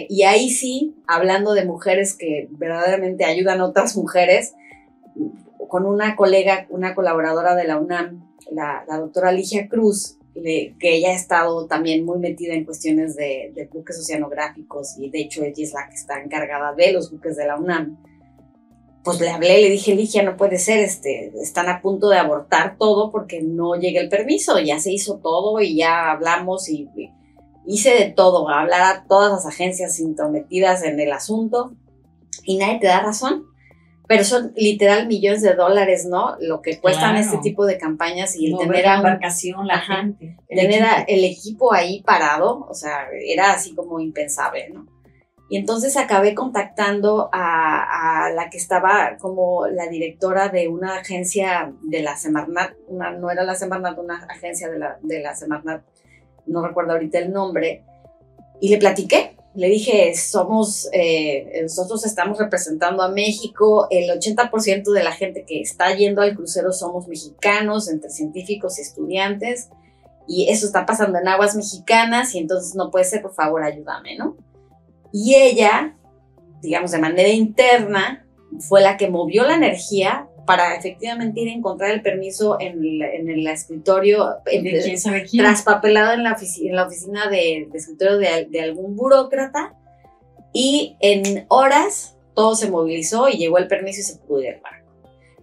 y ahí sí, hablando de mujeres que verdaderamente ayudan a otras mujeres, con una colega, una colaboradora de la UNAM, la doctora Ligia Cruz, que ella ha estado también muy metida en cuestiones de buques oceanográficos, y de hecho ella es la que está encargada de los buques de la UNAM. Pues le hablé, le dije, Ligia, no puede ser, están a punto de abortar todo porque no llega el permiso, ya se hizo todo y ya hablamos y hice de todo, hablar a todas las agencias intrometidas en el asunto y nadie te da razón, pero son literal millones de dólares, ¿no? Lo que cuestan este tipo de campañas y el tener la embarcación, la gente. Tener el equipo ahí parado, o sea, era así como impensable, ¿no? Y entonces acabé contactando a la que estaba como la directora de una agencia de la Semarnat, no era la Semarnat, una agencia de la Semarnat, no recuerdo ahorita el nombre, y le platiqué, le dije, nosotros estamos representando a México, el 80% de la gente que está yendo al crucero somos mexicanos, entre científicos y estudiantes, y eso está pasando en aguas mexicanas, y entonces no puede ser, por favor, ayúdame, ¿no? Y ella, digamos, de manera interna, fue la que movió la energía para efectivamente ir a encontrar el permiso en el escritorio, ¿quién sabe quién? Traspapelado en la oficina de escritorio de algún burócrata, y en horas todo se movilizó y llegó el permiso y se pudo ir al barco.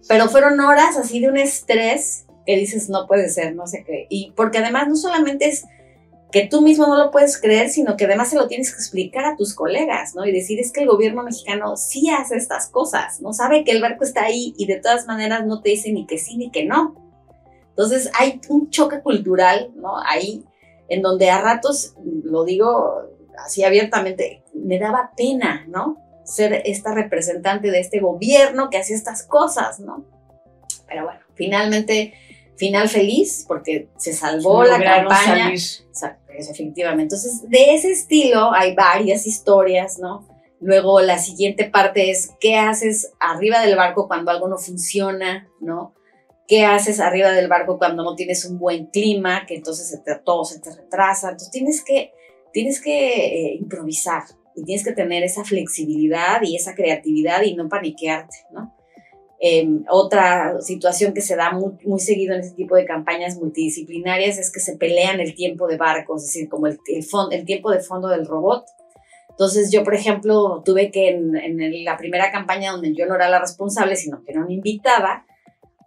Pero fueron horas así de un estrés que dices, no puede ser, no sé qué. Y porque además no solamente es que tú mismo no lo puedes creer, sino que además se lo tienes que explicar a tus colegas, ¿no? Y decir, es que el gobierno mexicano sí hace estas cosas, ¿no? Sabe que el barco está ahí y de todas maneras no te dice ni que sí ni que no. Entonces hay un choque cultural, ¿no? Ahí, en donde a ratos, lo digo así abiertamente, me daba pena, ¿no? Ser esta representante de este gobierno que hace estas cosas, ¿no? Pero bueno, finalmente, final feliz, porque se salvó la campaña. Efectivamente. Entonces, de ese estilo hay varias historias, ¿no? Luego la siguiente parte es, ¿qué haces arriba del barco cuando algo no funciona, ¿no? ¿Qué haces arriba del barco cuando no tienes un buen clima, que entonces todo se te retrasa? Entonces tienes que improvisar y tienes que tener esa flexibilidad y esa creatividad y no paniquearte, ¿no? Otra situación que se da muy seguido en este tipo de campañas multidisciplinarias es que se pelean el tiempo de barco, es decir, como el tiempo de fondo del robot. Entonces yo, por ejemplo, tuve que en la primera campaña donde yo no era la responsable, sino que era una invitada,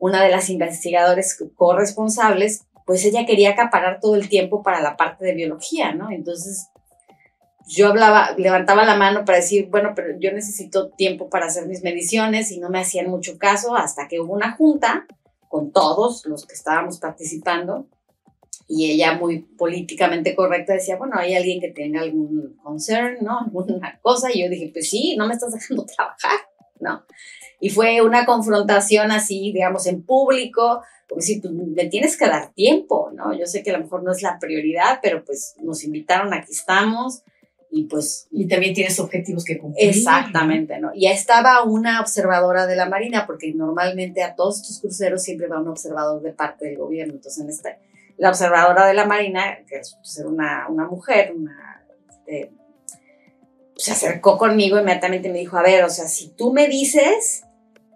una de las investigadoras corresponsables, pues ella quería acaparar todo el tiempo para la parte de biología, ¿no? Entonces yo levantaba la mano para decir, bueno, pero yo necesito tiempo para hacer mis mediciones, y no me hacían mucho caso hasta que hubo una junta con todos los que estábamos participando y ella, muy políticamente correcta, decía, bueno, ¿hay alguien que tenga algún concern, no? Alguna cosa. Y yo dije, pues sí, no me estás dejando trabajar, ¿no? Y fue una confrontación así, digamos, en público, como si pues, me tienes que dar tiempo, ¿no? Yo sé que a lo mejor no es la prioridad, pero pues nos invitaron, aquí estamos. Y pues... Y también tienes objetivos que cumplir. Exactamente, ¿no? Y ya estaba una observadora de la Marina, porque normalmente a todos estos cruceros siempre va un observador de parte del gobierno. Entonces, la observadora de la Marina, que resulta ser una mujer, se acercó conmigo inmediatamente y me dijo, a ver, o sea, si tú me dices,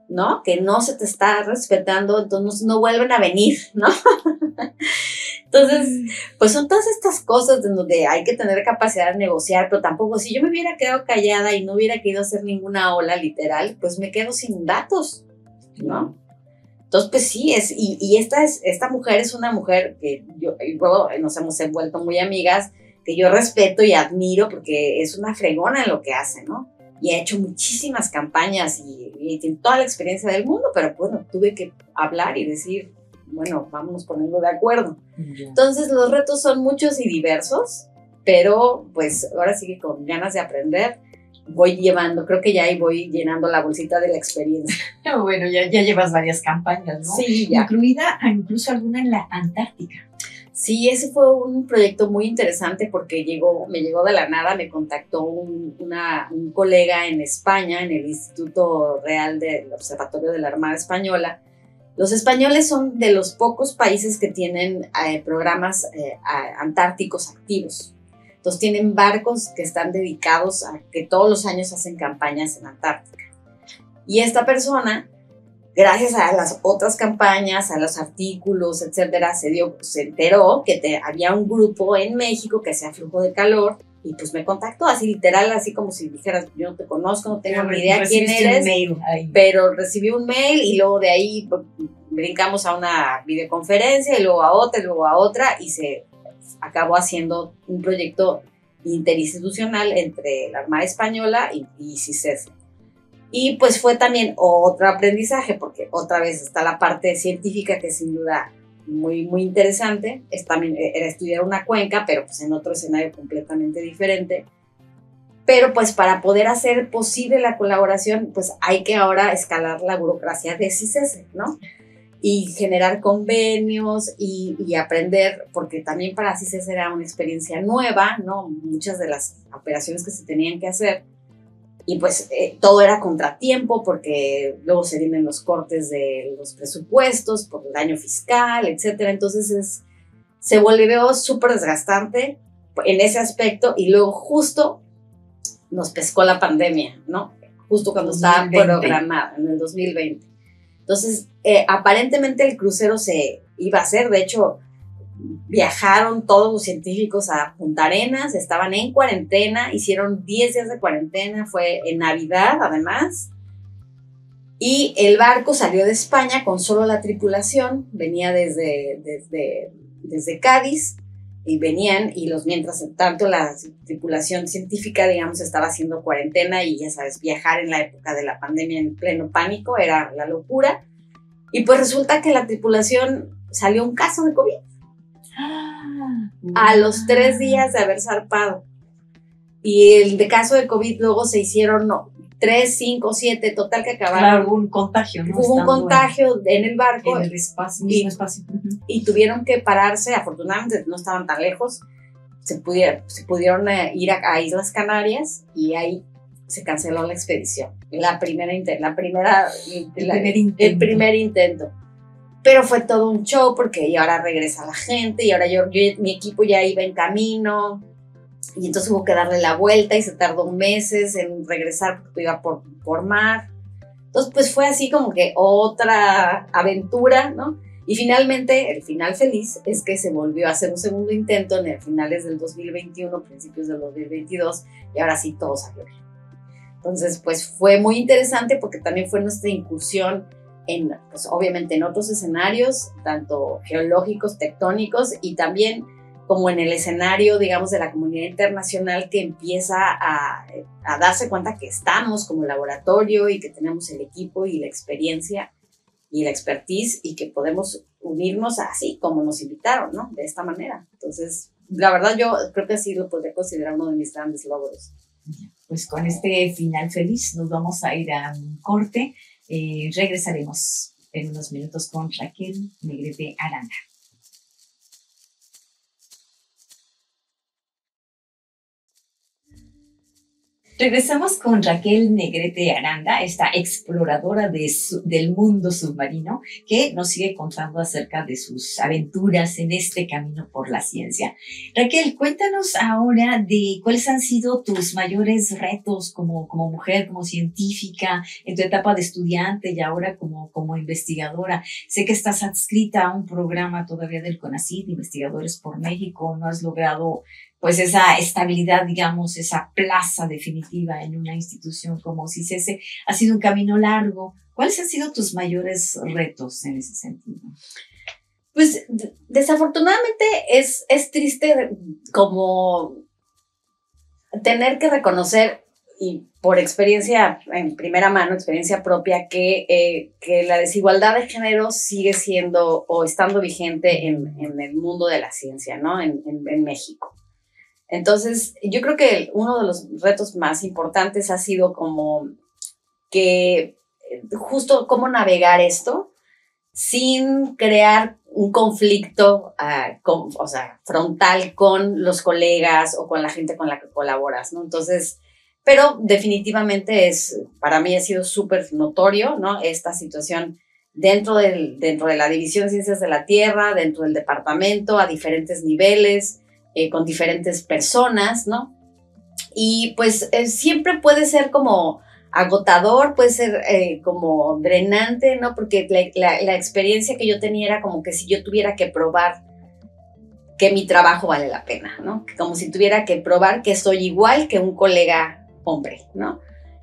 ¿no? Que no se te está respetando, entonces no vuelven a venir, ¿no? Entonces, pues son todas estas cosas de donde hay que tener capacidad de negociar, pero tampoco, si yo me hubiera quedado callada y no hubiera querido hacer ninguna ola literal, pues me quedo sin datos, ¿no? Entonces, pues sí, y esta mujer es una mujer que y luego nos hemos vuelto muy amigas, que yo respeto y admiro porque es una fregona en lo que hace, ¿no? Y ha hecho muchísimas campañas y tiene toda la experiencia del mundo, pero bueno, tuve que hablar y decir, bueno, vámonos poniendo de acuerdo. Entonces los retos son muchos y diversos, pero pues ahora sí que con ganas de aprender voy llevando, creo que ya ahí voy llenando la bolsita de la experiencia. Bueno, ya llevas varias campañas, ¿no? Sí, ya. Incluida incluso alguna en la Antártica. Sí, ese fue un proyecto muy interesante porque me llegó de la nada, me contactó un colega en España, en el Instituto Real del Observatorio de la Armada Española, Los españoles son de los pocos países que tienen programas antárticos activos. Entonces tienen barcos que están dedicados a que todos los años hacen campañas en Antártica. Y esta persona, gracias a las otras campañas, a los artículos, etcétera, se enteró que había un grupo en México que hacía flujo de calor y pues me contactó así literal, así como si dijeras, yo no te conozco, no tengo ni idea quién eres, pero recibí un mail y luego de ahí brincamos a una videoconferencia y luego a otra y se acabó haciendo un proyecto interinstitucional entre la Armada Española y CICESE. Y pues fue también otro aprendizaje, porque otra vez está la parte científica que sin duda muy, muy interesante. También era estudiar una cuenca, pero pues en otro escenario completamente diferente. Pero pues para poder hacer posible la colaboración, pues hay que ahora escalar la burocracia de CICESE, ¿no? Y generar convenios y aprender, porque también para CICESE era una experiencia nueva, ¿no? Muchas de las operaciones que se tenían que hacer. Y pues todo era contratiempo porque luego se vienen los cortes de los presupuestos por el año fiscal, etcétera. Entonces se volvió súper desgastante en ese aspecto y luego justo nos pescó la pandemia, ¿no? Justo cuando 2020. Estaba programada, en el 2020. Entonces, aparentemente el crucero se iba a hacer, de hecho, viajaron todos los científicos a Punta Arenas, estaban en cuarentena, hicieron 10 días de cuarentena, fue en Navidad además, y el barco salió de España con solo la tripulación, venía desde Cádiz, y venían, y mientras tanto la tripulación científica, digamos, estaba haciendo cuarentena, y ya sabes, viajar en la época de la pandemia en pleno pánico era la locura, y pues resulta que la tripulación salió un caso de COVID. A los 3 días de haber zarpado. Y el de caso de COVID luego se hicieron 3, 5, 7, total que acabaron. Claro, hubo un contagio, ¿no? Hubo un contagio en el barco. En el espacio, mismo espacio. Y tuvieron que pararse, afortunadamente no estaban tan lejos, se pudieron ir a Islas Canarias y ahí se canceló la expedición. El primer intento. Pero fue todo un show porque ahora regresa la gente y ahora mi equipo ya iba en camino y entonces hubo que darle la vuelta y se tardó meses en regresar porque iba por mar. Entonces pues fue así como que otra aventura, ¿no? Y finalmente el final feliz es que se volvió a hacer un segundo intento en el finales del 2021, principios del 2022 y ahora sí todo salió bien. Entonces pues fue muy interesante porque también fue nuestra incursión pues obviamente en otros escenarios, tanto geológicos, tectónicos y también como en el escenario, digamos, de la comunidad internacional que empieza a darse cuenta que estamos como laboratorio y que tenemos el equipo y la experiencia y la expertise y que podemos unirnos así como nos invitaron, ¿no? De esta manera. Entonces, la verdad yo creo que así lo podría considerar uno de mis grandes logros. Pues con este final feliz nos vamos a ir a un corte. Regresaremos en unos minutos con Raquel Negrete Aranda. Regresamos con Raquel Negrete Aranda, esta exploradora del mundo submarino, que nos sigue contando acerca de sus aventuras en este camino por la ciencia. Raquel, cuéntanos ahora de cuáles han sido tus mayores retos como mujer, como científica, en tu etapa de estudiante y ahora como investigadora. Sé que estás adscrita a un programa todavía del CONACYT, Investigadores por México, no has logrado pues esa estabilidad, digamos, esa plaza definitiva en una institución como CICESE. Ha sido un camino largo. ¿Cuáles han sido tus mayores retos en ese sentido? Pues desafortunadamente es triste como tener que reconocer, y por experiencia en primera mano, experiencia propia, que la desigualdad de género sigue siendo o estando vigente en el mundo de la ciencia, ¿no? En México. Entonces, yo creo que uno de los retos más importantes ha sido como que justo cómo navegar esto sin crear un conflicto frontal con los colegas o con la gente con la que colaboras, ¿no? Entonces, pero definitivamente para mí ha sido súper notorio, ¿no? Esta situación dentro de la División de Ciencias de la Tierra, dentro del departamento, a diferentes niveles, con diferentes personas, ¿no? Y pues siempre puede ser como agotador, puede ser como drenante, ¿no? Porque la experiencia que yo tenía era como que si yo tuviera que probar que mi trabajo vale la pena, ¿no? Como si tuviera que probar que soy igual que un colega hombre, ¿no?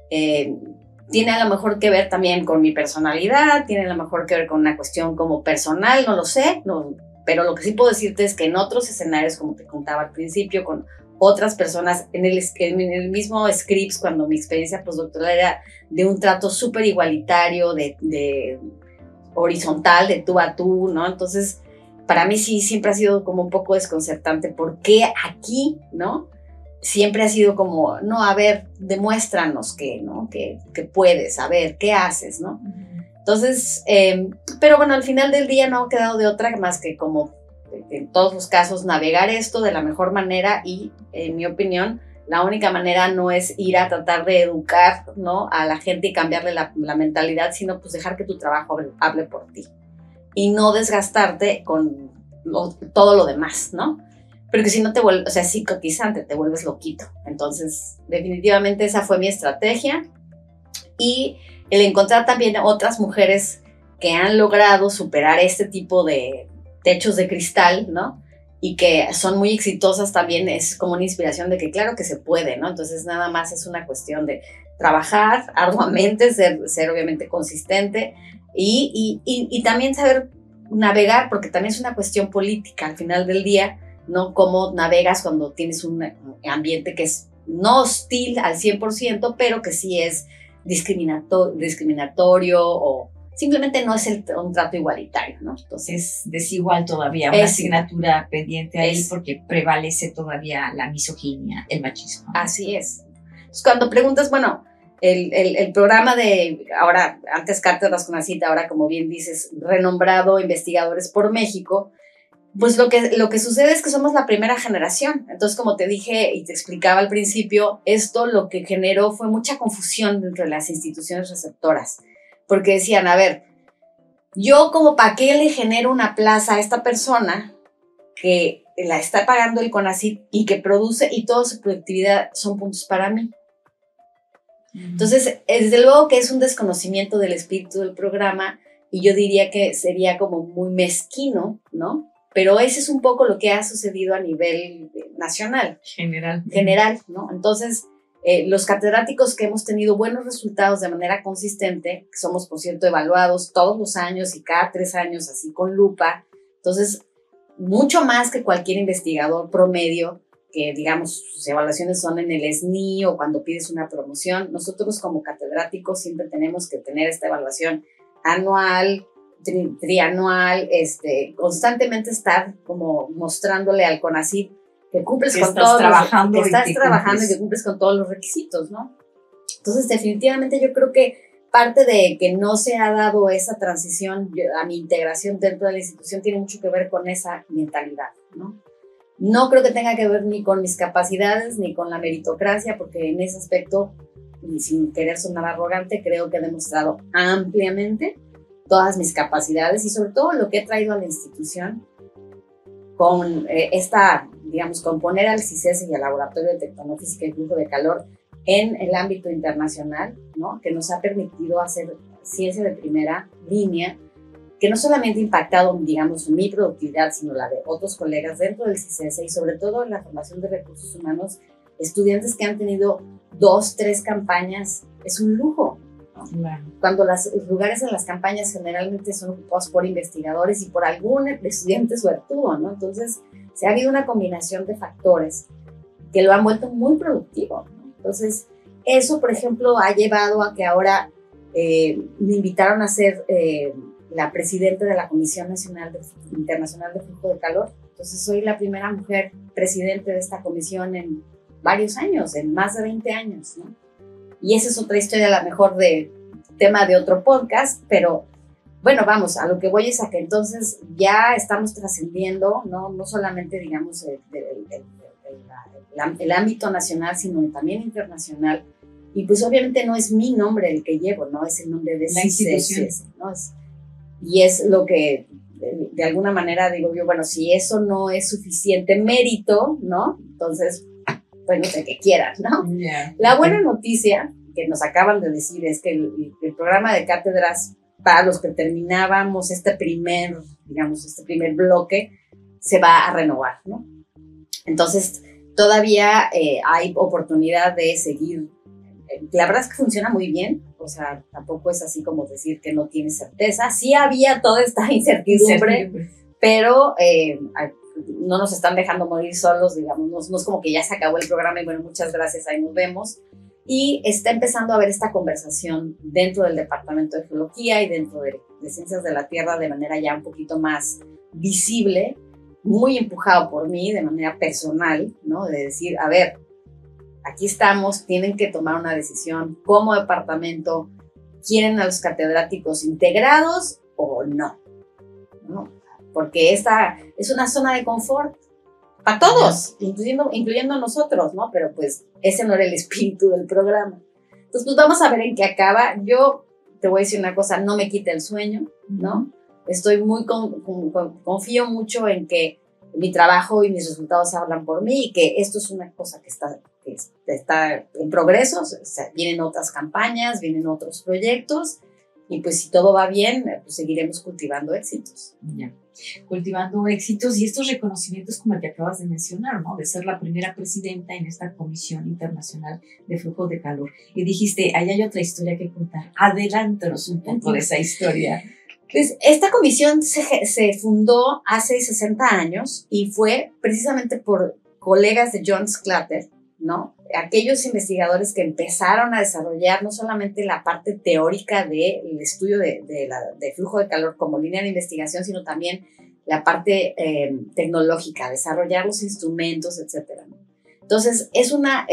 Tiene a lo mejor que ver también con mi personalidad, tiene a lo mejor que ver con una cuestión como personal, no lo sé, no, pero lo que sí puedo decirte es que en otros escenarios, como te contaba al principio, con otras personas, en el mismo Scripps, cuando mi experiencia postdoctoral era de un trato súper igualitario, de horizontal, de tú a tú, ¿no? Entonces, para mí sí siempre ha sido como un poco desconcertante. ¿Por qué aquí, no? Siempre ha sido como, no, a ver, demuéstranos que, ¿no? Que puedes, a ver, ¿qué haces, no? Entonces, pero bueno, al final del día no ha quedado de otra más que como en todos los casos navegar esto de la mejor manera y, en mi opinión, la única manera no es ir a tratar de educar, ¿no? A la gente y cambiarle la mentalidad, sino pues dejar que tu trabajo hable por ti y no desgastarte con todo lo demás, ¿no? Porque si no te vuelves, o sea, psicotizante, te vuelves loquito. Entonces, definitivamente esa fue mi estrategia y el encontrar también otras mujeres que han logrado superar este tipo de techos de cristal, ¿no? Y que son muy exitosas también es como una inspiración de que claro que se puede, ¿no? Entonces nada más es una cuestión de trabajar arduamente, ser obviamente consistente y también saber navegar, porque también es una cuestión política al final del día, ¿no? Cómo navegas cuando tienes un ambiente que es no hostil al 100%, pero que sí es discriminatorio o simplemente no es un trato igualitario, ¿no? Entonces, es desigual todavía, una asignatura pendiente ahí porque prevalece todavía la misoginia, el machismo. Así es. Entonces, cuando preguntas, bueno, el programa de, ahora, antes Cátedras CONACYT, ahora como bien dices, renombrado Investigadores por México, pues lo que sucede es que somos la primera generación. Entonces, como te dije y te explicaba al principio, esto lo que generó fue mucha confusión dentro de las instituciones receptoras. Porque decían, a ver, yo como para qué le genero una plaza a esta persona que la está pagando el CONACYT y que produce y toda su productividad son puntos para mí. Entonces, desde luego que es un desconocimiento del espíritu del programa y yo diría que sería como muy mezquino, ¿no? Pero ese es un poco lo que ha sucedido a nivel nacional. General, ¿no? Entonces, los catedráticos que hemos tenido buenos resultados de manera consistente, que somos, por cierto, evaluados todos los años y cada 3 años, así con lupa, entonces, mucho más que cualquier investigador promedio, que digamos, sus evaluaciones son en el SNI o cuando pides una promoción, nosotros como catedráticos siempre tenemos que tener esta evaluación anual, trianual, constantemente estar como mostrándole al CONACYT que cumples con todos trabajando que estás trabajando y que cumples con todos los requisitos, ¿no? Entonces, definitivamente yo creo que parte de que no se ha dado esa transición a mi integración dentro de la institución tiene mucho que ver con esa mentalidad, ¿no? No creo que tenga que ver ni con mis capacidades ni con la meritocracia, porque en ese aspecto, y sin querer sonar arrogante, creo que he demostrado ampliamente todas mis capacidades y sobre todo lo que he traído a la institución con digamos, con poner al CICESE y al Laboratorio de Tectonofísica y Flujo de Calor en el ámbito internacional, ¿no? Que nos ha permitido hacer ciencia de primera línea, que no solamente ha impactado, digamos, mi productividad, sino la de otros colegas dentro del CICESE y sobre todo en la formación de recursos humanos, estudiantes que han tenido 2, 3 campañas, es un lujo, ¿no? Claro. Cuando los lugares en las campañas generalmente son ocupados por investigadores y por algún estudiante suertudo, ¿no? Entonces, se ha habido una combinación de factores que lo han vuelto muy productivo, ¿no? Entonces, eso, por ejemplo, ha llevado a que ahora me invitaron a ser la presidenta de la Comisión Internacional de Flujo de Calor. Entonces, soy la primera mujer presidente de esta comisión en varios años, en más de 20 años, ¿no? Y esa es otra historia, a lo mejor de tema de otro podcast, pero bueno, vamos, a lo que voy es a que entonces ya estamos trascendiendo, no solamente, digamos, el ámbito nacional, sino también internacional. Y pues obviamente no es mi nombre el que llevo, ¿no? Es el nombre de la institución, ¿no? Y es lo que, de alguna manera, digo yo, bueno, si eso no es suficiente mérito, ¿no? Entonces, pues no sé qué quieran, ¿no? Yeah. La buena noticia que nos acaban de decir es que el programa de cátedras para los que terminábamos este primer bloque se va a renovar, ¿no? Entonces, todavía hay oportunidad de seguir. La verdad es que funciona muy bien, o sea, tampoco es así como decir que no tiene certeza. Sí había toda esta incertidumbre. Pero no nos están dejando morir solos, digamos, no es como que ya se acabó el programa y bueno, muchas gracias, ahí nos vemos. Y está empezando a haber esta conversación dentro del Departamento de Geología y dentro de Ciencias de la Tierra de manera ya un poquito más visible, muy empujado por mí de manera personal, ¿no? De decir, a ver, aquí estamos, tienen que tomar una decisión como departamento, ¿quieren a los catedráticos integrados o no? ¿No? Porque esta es una zona de confort para todos, incluyendo a nosotros, ¿no? Pero pues ese no era el espíritu del programa. Entonces, pues vamos a ver en qué acaba. Yo te voy a decir una cosa, no me quita el sueño, ¿no? Estoy muy, confío mucho en que mi trabajo y mis resultados hablan por mí y que esto es una cosa que está en progreso, o sea, vienen otras campañas, vienen otros proyectos y pues si todo va bien, pues seguiremos cultivando éxitos. Ya. Cultivando éxitos y estos reconocimientos como el que acabas de mencionar, ¿no? De ser la primera presidenta en esta Comisión Internacional de Flujo de Calor. Y dijiste, ahí hay otra historia que contar. Adelántanos un poco de esa historia. Pues esta comisión se fundó hace 60 años y fue precisamente por colegas de John Sclater, ¿no? Aquellos investigadores que empezaron a desarrollar no solamente la parte teórica del estudio de flujo de calor como línea de investigación, sino también la parte tecnológica, desarrollar los instrumentos, etcétera, ¿no? Entonces, es una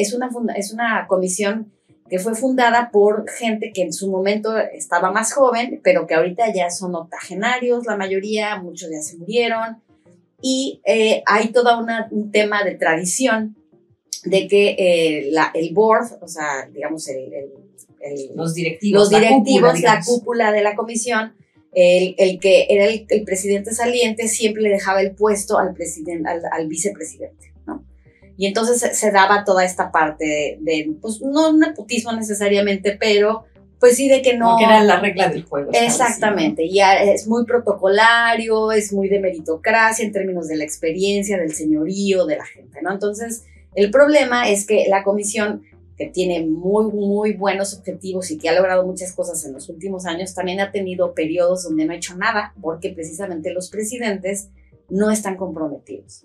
comisión que fue fundada por gente que en su momento estaba más joven, pero que ahorita ya son octogenarios, la mayoría, muchos ya se murieron, y hay todo un tema de tradición de que el board, o sea, digamos, los directivos, la cúpula de la comisión, el que era el presidente saliente siempre le dejaba el puesto al vicepresidente, ¿no? Y entonces se daba toda esta parte de pues no un nepotismo necesariamente, pero pues sí de que no... Porque era la regla del juego. Exactamente, y es muy protocolario, es muy de meritocracia en términos de la experiencia, del señorío, de la gente, ¿no? Entonces, el problema es que la comisión, que tiene muy, muy buenos objetivos y que ha logrado muchas cosas en los últimos años, también ha tenido periodos donde no ha hecho nada, porque precisamente los presidentes no están comprometidos.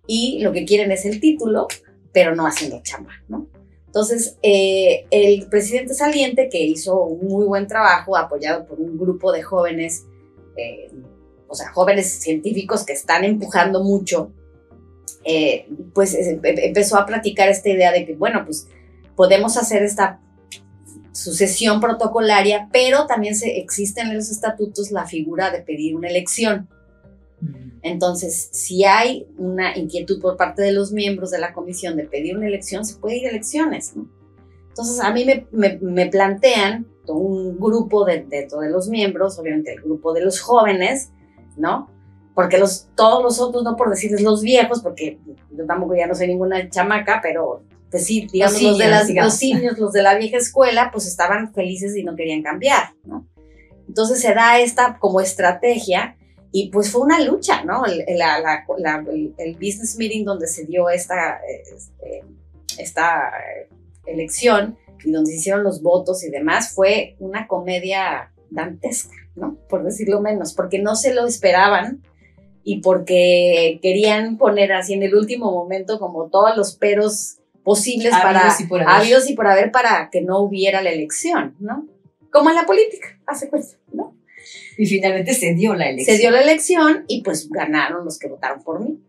Y lo que quieren es el título, pero no haciendo chamba, ¿no? Entonces, el presidente saliente, que hizo un muy buen trabajo, apoyado por un grupo de jóvenes, jóvenes científicos que están empujando mucho, pues empezó a platicar esta idea de que, bueno, pues podemos hacer esta sucesión protocolaria, pero también existe en los estatutos la figura de pedir una elección. Entonces, si hay una inquietud por parte de los miembros de la comisión de pedir una elección, se puede ir a elecciones, ¿no? Entonces, a mí me plantean un grupo dentro de los miembros, obviamente el grupo de los jóvenes, ¿no? Porque todos los otros, no por decirles los viejos, porque yo tampoco ya no soy ninguna chamaca, pero pues sí, digamos, los seniors, los de la vieja escuela, pues estaban felices y no querían cambiar, ¿no? Entonces se da esta como estrategia y pues fue una lucha, ¿no? El business meeting donde se dio esta elección y donde se hicieron los votos y demás fue una comedia dantesca, ¿no? Por decirlo menos, porque no se lo esperaban y porque querían poner así en el último momento como todos los peros posibles habidos y por haber para que no hubiera la elección, ¿no? Como en la política, hace cuenta, ¿no? Y finalmente se dio la elección. Se dio la elección y pues ganaron los que votaron por mí.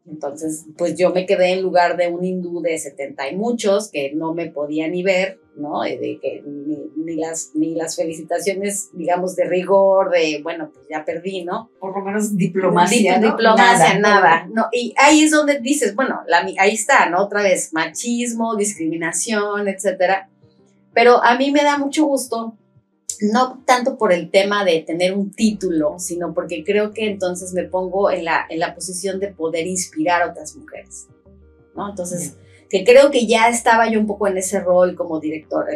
Entonces, pues yo me quedé en lugar de un hindú de 70 y muchos que no me podía ni ver, ¿no? De que ni las felicitaciones, digamos, de rigor, de, bueno, pues ya perdí, ¿no? Por lo menos diplomacia, ¿no? Diplomacia, nada. No, y ahí es donde dices, bueno, ahí está, ¿no? Otra vez, machismo, discriminación, etcétera. Pero a mí me da mucho gusto no tanto por el tema de tener un título, sino porque creo que entonces me pongo en la posición de poder inspirar a otras mujeres, ¿no? Entonces, que creo que ya estaba yo un poco en ese rol como director,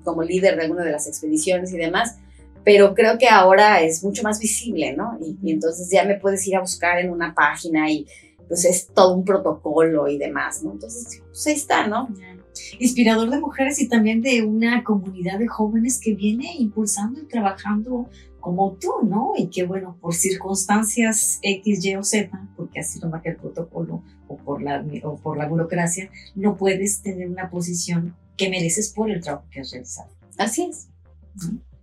como líder de alguna de las expediciones y demás, pero creo que ahora es mucho más visible, ¿no? Y entonces ya me puedes ir a buscar en una página y pues es todo un protocolo y demás, ¿no? Entonces, pues ahí está, ¿no? Inspirador de mujeres y también de una comunidad de jóvenes que viene impulsando y trabajando como tú, ¿no? Y que, bueno, por circunstancias X, Y o Z, porque así lo marca el protocolo o por la burocracia, no puedes tener una posición que mereces por el trabajo que has realizado. Así es.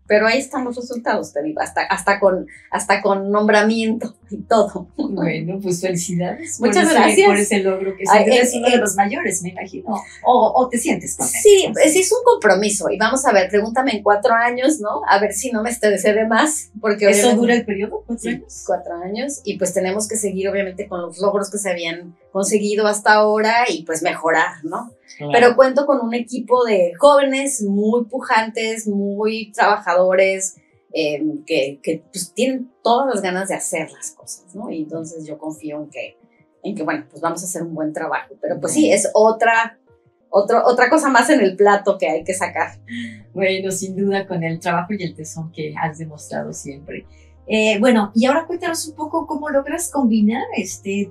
Pero ahí están los resultados, te digo, hasta con nombramiento y todo. Bueno, pues felicidades. Muchas gracias. Por ese logro que es uno de los mayores, me imagino. O te sientes contenta. Sí, es un compromiso. Y vamos a ver, pregúntame en 4 años, ¿no? A ver si no me estresé de más. Porque ¿Eso dura el periodo? ¿4 años? Sí, 4 años. Y pues tenemos que seguir, obviamente, con los logros que se habían conseguido hasta ahora y pues mejorar, ¿no? Claro. Pero cuento con un equipo de jóvenes muy pujantes, muy trabajadores, que pues tienen todas las ganas de hacer las cosas, ¿no? Y entonces yo confío en que bueno, pues vamos a hacer un buen trabajo. Pero pues sí, es otra cosa más en el plato que hay que sacar. Bueno, sin duda, con el trabajo y el tesón que has demostrado siempre. Bueno, y ahora cuéntanos un poco cómo logras combinar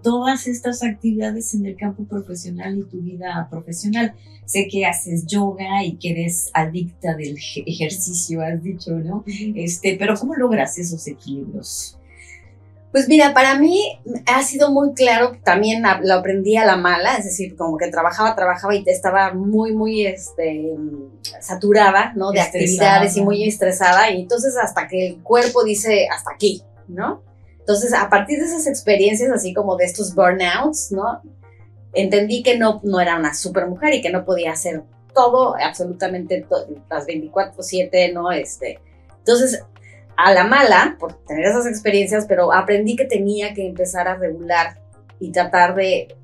todas estas actividades en el campo profesional y tu vida profesional. Sé que haces yoga y que eres adicta del ejercicio, has dicho, ¿no? Pero ¿cómo logras esos equilibrios? Pues mira, para mí ha sido muy claro, también lo aprendí a la mala, es decir, como que trabajaba y estaba muy saturada, ¿no? De actividades y muy estresada, y entonces hasta que el cuerpo dice hasta aquí, ¿no? Entonces, a partir de esas experiencias, así como de estos burnouts, ¿no? Entendí que no era una super mujer y que no podía hacer todo, absolutamente las 24/7, ¿no? Entonces, a la mala, por tener esas experiencias, pero aprendí que tenía que empezar a regular y tratar de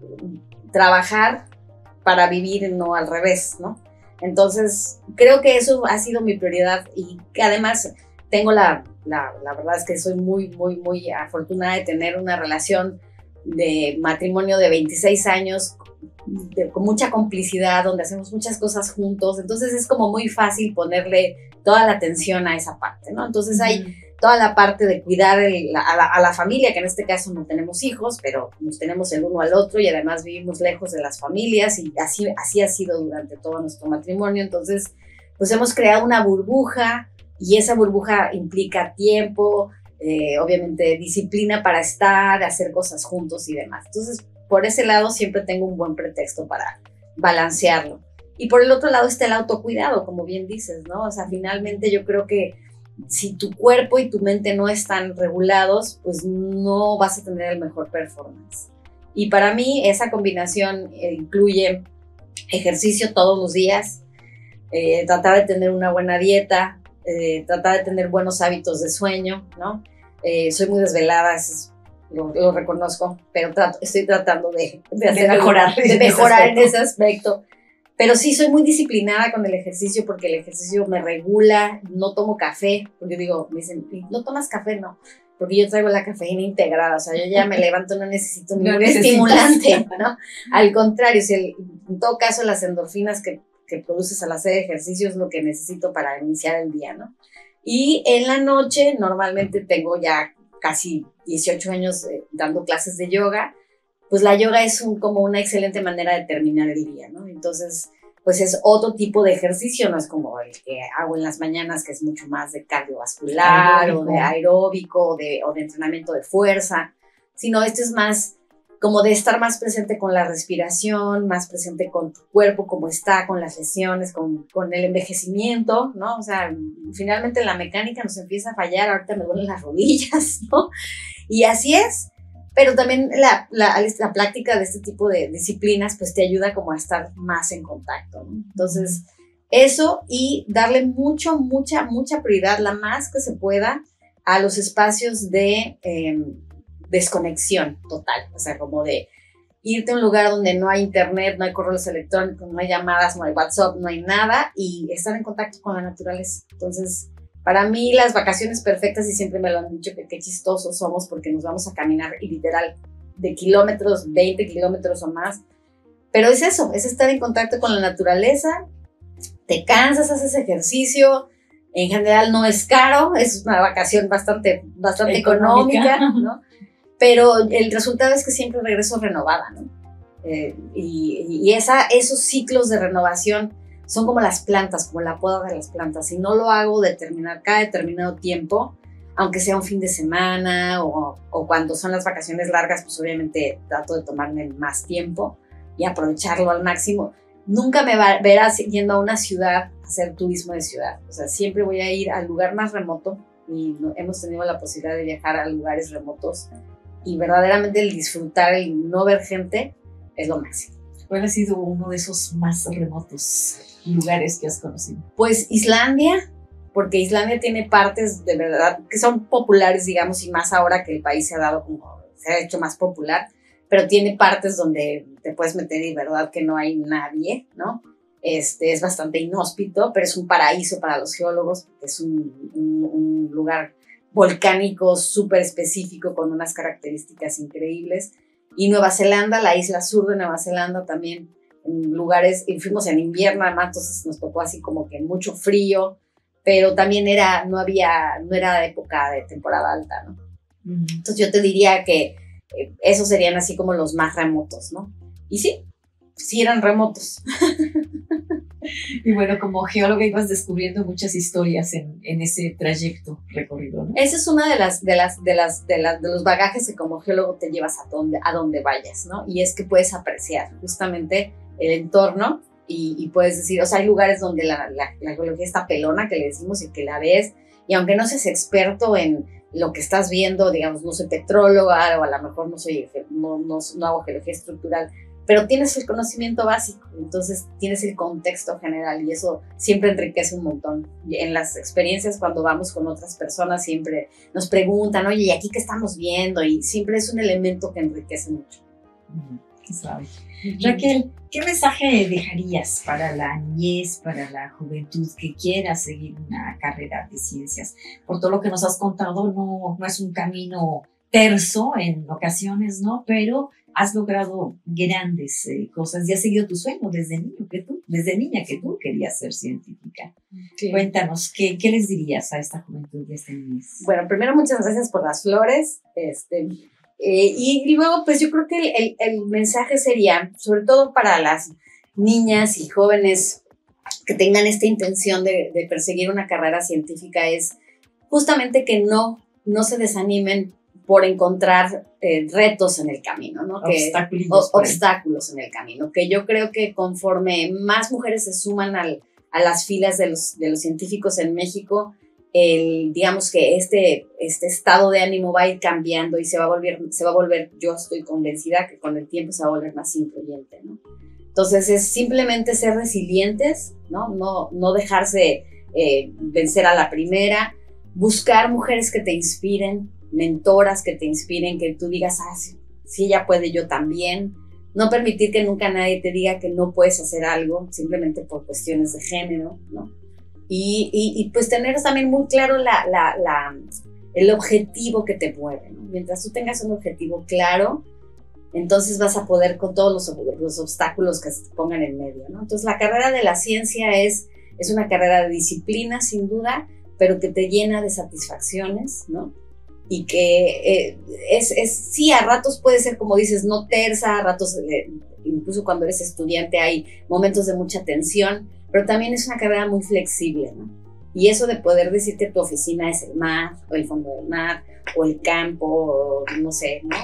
trabajar para vivir, no al revés, ¿no? Entonces, creo que eso ha sido mi prioridad y que además tengo la verdad es que soy muy afortunada de tener una relación de matrimonio de 26 años con mucha complicidad, donde hacemos muchas cosas juntos, entonces es como muy fácil ponerle toda la atención a esa parte, ¿no? Entonces hay toda la parte de cuidar a la familia, que en este caso no tenemos hijos, pero nos tenemos el uno al otro y además vivimos lejos de las familias y así ha sido durante todo nuestro matrimonio. Entonces, pues hemos creado una burbuja y esa burbuja implica tiempo, obviamente disciplina para hacer cosas juntos y demás. Entonces, por ese lado siempre tengo un buen pretexto para balancearlo. Y por el otro lado está el autocuidado, como bien dices, ¿no? O sea, finalmente yo creo que si tu cuerpo y tu mente no están regulados, pues no vas a tener el mejor performance. Y para mí esa combinación incluye ejercicio todos los días, tratar de tener una buena dieta, tratar de tener buenos hábitos de sueño, ¿no? Soy muy desvelada, lo reconozco, pero estoy tratando de mejorar en ese aspecto. Pero sí, soy muy disciplinada con el ejercicio porque el ejercicio me regula, no tomo café, porque digo, me dicen, ¿no tomas café? No, porque yo traigo la cafeína integrada, o sea, yo ya me levanto, no necesito ningún estimulante, ¿no? Al contrario, en todo caso las endorfinas que produces al hacer ejercicio es lo que necesito para iniciar el día, ¿no? Y en la noche, normalmente tengo ya casi 18 años dando clases de yoga, pues la yoga es como una excelente manera de terminar el día, ¿no? Entonces, pues es otro tipo de ejercicio, no es como el que hago en las mañanas, que es mucho más de cardiovascular o de aeróbico o de entrenamiento de fuerza, sino este es más como de estar más presente con la respiración, más presente con tu cuerpo, cómo está, con las lesiones, con el envejecimiento, ¿no? O sea, finalmente la mecánica nos empieza a fallar, ahorita me duelen las rodillas, ¿no? Y así es. Pero también la práctica de este tipo de disciplinas pues te ayuda como a estar más en contacto, ¿no? Entonces, eso y darle mucha prioridad, la más que se pueda, a los espacios de desconexión total. O sea, como de irte a un lugar donde no hay internet, no hay correos electrónicos, no hay llamadas, no hay WhatsApp, no hay nada y estar en contacto con la naturaleza. Entonces, Para mí las vacaciones perfectas, y siempre me lo han dicho, que qué chistosos somos porque nos vamos a caminar y literal de kilómetros, 20 kilómetros o más. Pero es eso, es estar en contacto con la naturaleza, te cansas, haces ejercicio, en general no es caro, es una vacación bastante económica, ¿no? Pero el resultado es que siempre regreso renovada, ¿no? Esos ciclos de renovación son como las plantas, como la poda de las plantas. Si no lo hago cada determinado tiempo, aunque sea un fin de semana o cuando son las vacaciones largas, pues obviamente trato de tomarme más tiempo y aprovecharlo al máximo. Nunca me verás yendo a una ciudad a hacer turismo de ciudad. O sea, siempre voy a ir al lugar más remoto y hemos tenido la posibilidad de viajar a lugares remotos y verdaderamente el disfrutar, el no ver gente, es lo máximo. ¿Cuál ha sido uno de esos más remotos lugares que has conocido? Pues Islandia, porque Islandia tiene partes de verdad que son populares, digamos, y más ahora que el país se ha hecho más popular, pero tiene partes donde te puedes meter y verdad que no hay nadie, ¿no? Es bastante inhóspito, pero es un paraíso para los geólogos, es un lugar volcánico súper específico con unas características increíbles. Y Nueva Zelanda, la isla sur de Nueva Zelanda también, en lugares, y fuimos en invierno además, entonces nos tocó así como que mucho frío, pero también no era época de temporada alta, ¿no? Entonces yo te diría que esos serían así como los más remotos, ¿no? Y sí eran remotos. Y bueno, como geóloga ibas descubriendo muchas historias en ese trayecto recorrido, ¿no? Esa es una de los bagajes que como geólogo te llevas a donde vayas, ¿no? Y es que puedes apreciar justamente el entorno y puedes decir, o sea, hay lugares donde la geología está pelona, que le decimos, y que la ves, y aunque no seas experto en lo que estás viendo, digamos, no soy petróloga o a lo mejor no hago geología estructural, pero tienes el conocimiento básico, entonces tienes el contexto general y eso siempre enriquece un montón. Y en las experiencias cuando vamos con otras personas siempre nos preguntan, oye, ¿y aquí qué estamos viendo? Y siempre es un elemento que enriquece mucho. Qué suave. Raquel, ¿qué mensaje dejarías para la niñez, para la juventud que quiera seguir una carrera de ciencias? Por todo lo que nos has contado, no es un camino terso en ocasiones, ¿no? Pero has logrado grandes cosas y has seguido tu sueño desde niña que tú querías ser científica. Sí. Cuéntanos, ¿qué les dirías a esta juventud y a esta niñez? Bueno, primero muchas gracias por las flores, y luego pues yo creo que el mensaje sería, sobre todo para las niñas y jóvenes que tengan esta intención de perseguir una carrera científica, es justamente que no se desanimen por encontrar retos en el camino, ¿no? Obstáculos en el camino, que yo creo que conforme más mujeres se suman a las filas de los científicos en México, digamos que este estado de ánimo va a ir cambiando y se va a volver, yo estoy convencida que con el tiempo se va a volver más influyente, ¿no? Entonces es simplemente ser resilientes, ¿no? No dejarse vencer a la primera, buscar mujeres que te inspiren, mentoras que te inspiren, que tú digas, si ella puede, yo también. No permitir que nunca nadie te diga que no puedes hacer algo simplemente por cuestiones de género, ¿no? Y pues tener también muy claro el objetivo que te mueve, ¿no? Mientras tú tengas un objetivo claro, entonces vas a poder con todos los obstáculos que se te pongan en medio, ¿no? Entonces la carrera de la ciencia es una carrera de disciplina, sin duda, pero que te llena de satisfacciones, ¿no? Y que sí, a ratos puede ser, como dices, no tersa, a ratos, incluso cuando eres estudiante hay momentos de mucha tensión, pero también es una carrera muy flexible, ¿no? Y eso de poder decir que tu oficina es el mar, o el fondo del mar, o el campo, o no sé, ¿no?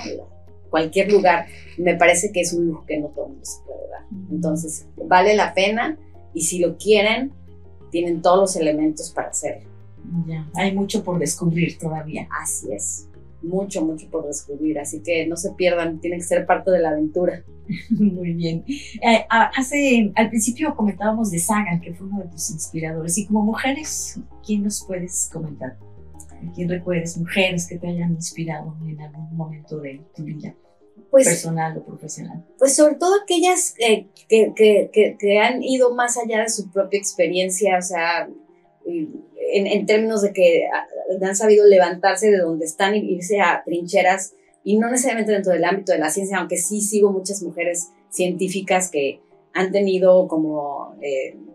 Cualquier lugar, me parece que es un lujo que no todo el mundo se puede dar. Entonces, vale la pena, y si lo quieren, tienen todos los elementos para hacerlo. Ya, hay mucho por descubrir todavía. Así es, mucho por descubrir, así que no se pierdan, tienen que ser parte de la aventura. Muy bien. Al principio comentábamos de Sagan, que fue uno de tus inspiradores, y como mujeres, ¿quién nos puedes comentar? ¿Quién recuerdes mujeres que te hayan inspirado en algún momento de tu vida? Pues, personal o profesional. Pues sobre todo aquellas que han ido más allá de su propia experiencia, o sea, en términos de que han sabido levantarse de donde están y irse a trincheras, y no necesariamente dentro del ámbito de la ciencia, aunque sí sigo muchas mujeres científicas que han tenido como,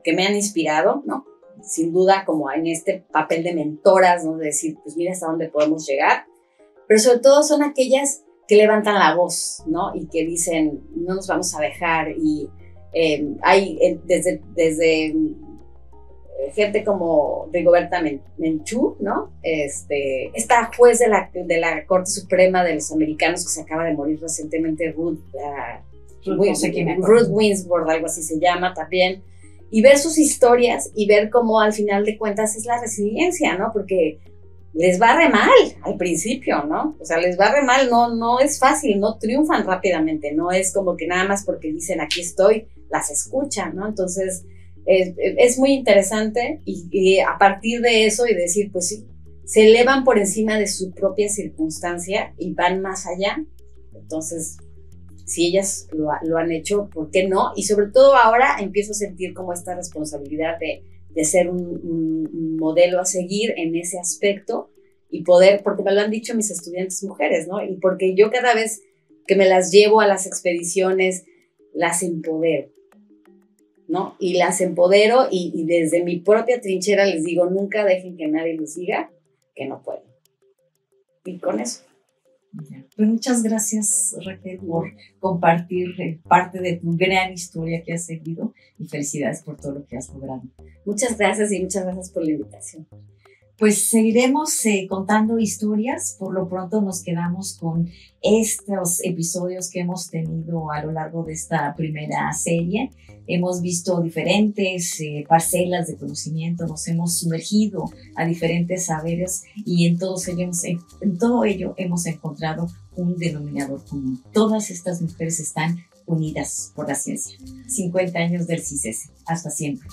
que me han inspirado, ¿no? Sin duda, como en este papel de mentoras, ¿no? De decir, pues mira hasta dónde podemos llegar, pero sobre todo son aquellas que levantan la voz, ¿no? Y que dicen, no nos vamos a dejar, y hay desde gente como Rigoberta Menchú, ¿no? Esta juez de la Corte Suprema de los Americanos que se acaba de morir recientemente, Ruth Winsbord, algo así se llama también, y ver sus historias y ver cómo al final de cuentas es la resiliencia, ¿no? Porque les va re mal al principio, ¿no? O sea, les va re mal, no es fácil, no triunfan rápidamente, no es como que nada más porque dicen aquí estoy, las escuchan, ¿no? Entonces, es muy interesante y a partir de eso y decir, pues sí, se elevan por encima de su propia circunstancia y van más allá. Entonces, si ellas lo han hecho, ¿por qué no? Y sobre todo ahora empiezo a sentir como esta responsabilidad de ser un modelo a seguir en ese aspecto y poder, porque me lo han dicho mis estudiantes mujeres, ¿no? Y porque yo cada vez que me las llevo a las expediciones, las empodero, ¿no? Y las empodero y desde mi propia trinchera les digo, nunca dejen que nadie les diga que no pueden. Y con eso. Pues muchas gracias, Raquel, por compartir parte de tu gran historia que has seguido y felicidades por todo lo que has logrado. Muchas gracias y muchas gracias por la invitación. Pues seguiremos contando historias. Por lo pronto nos quedamos con estos episodios que hemos tenido a lo largo de esta primera serie. Hemos visto diferentes parcelas de conocimiento, nos hemos sumergido a diferentes saberes y en todo ello hemos encontrado un denominador común. Todas estas mujeres están unidas por la ciencia. 50 años del CICESE. Hasta siempre.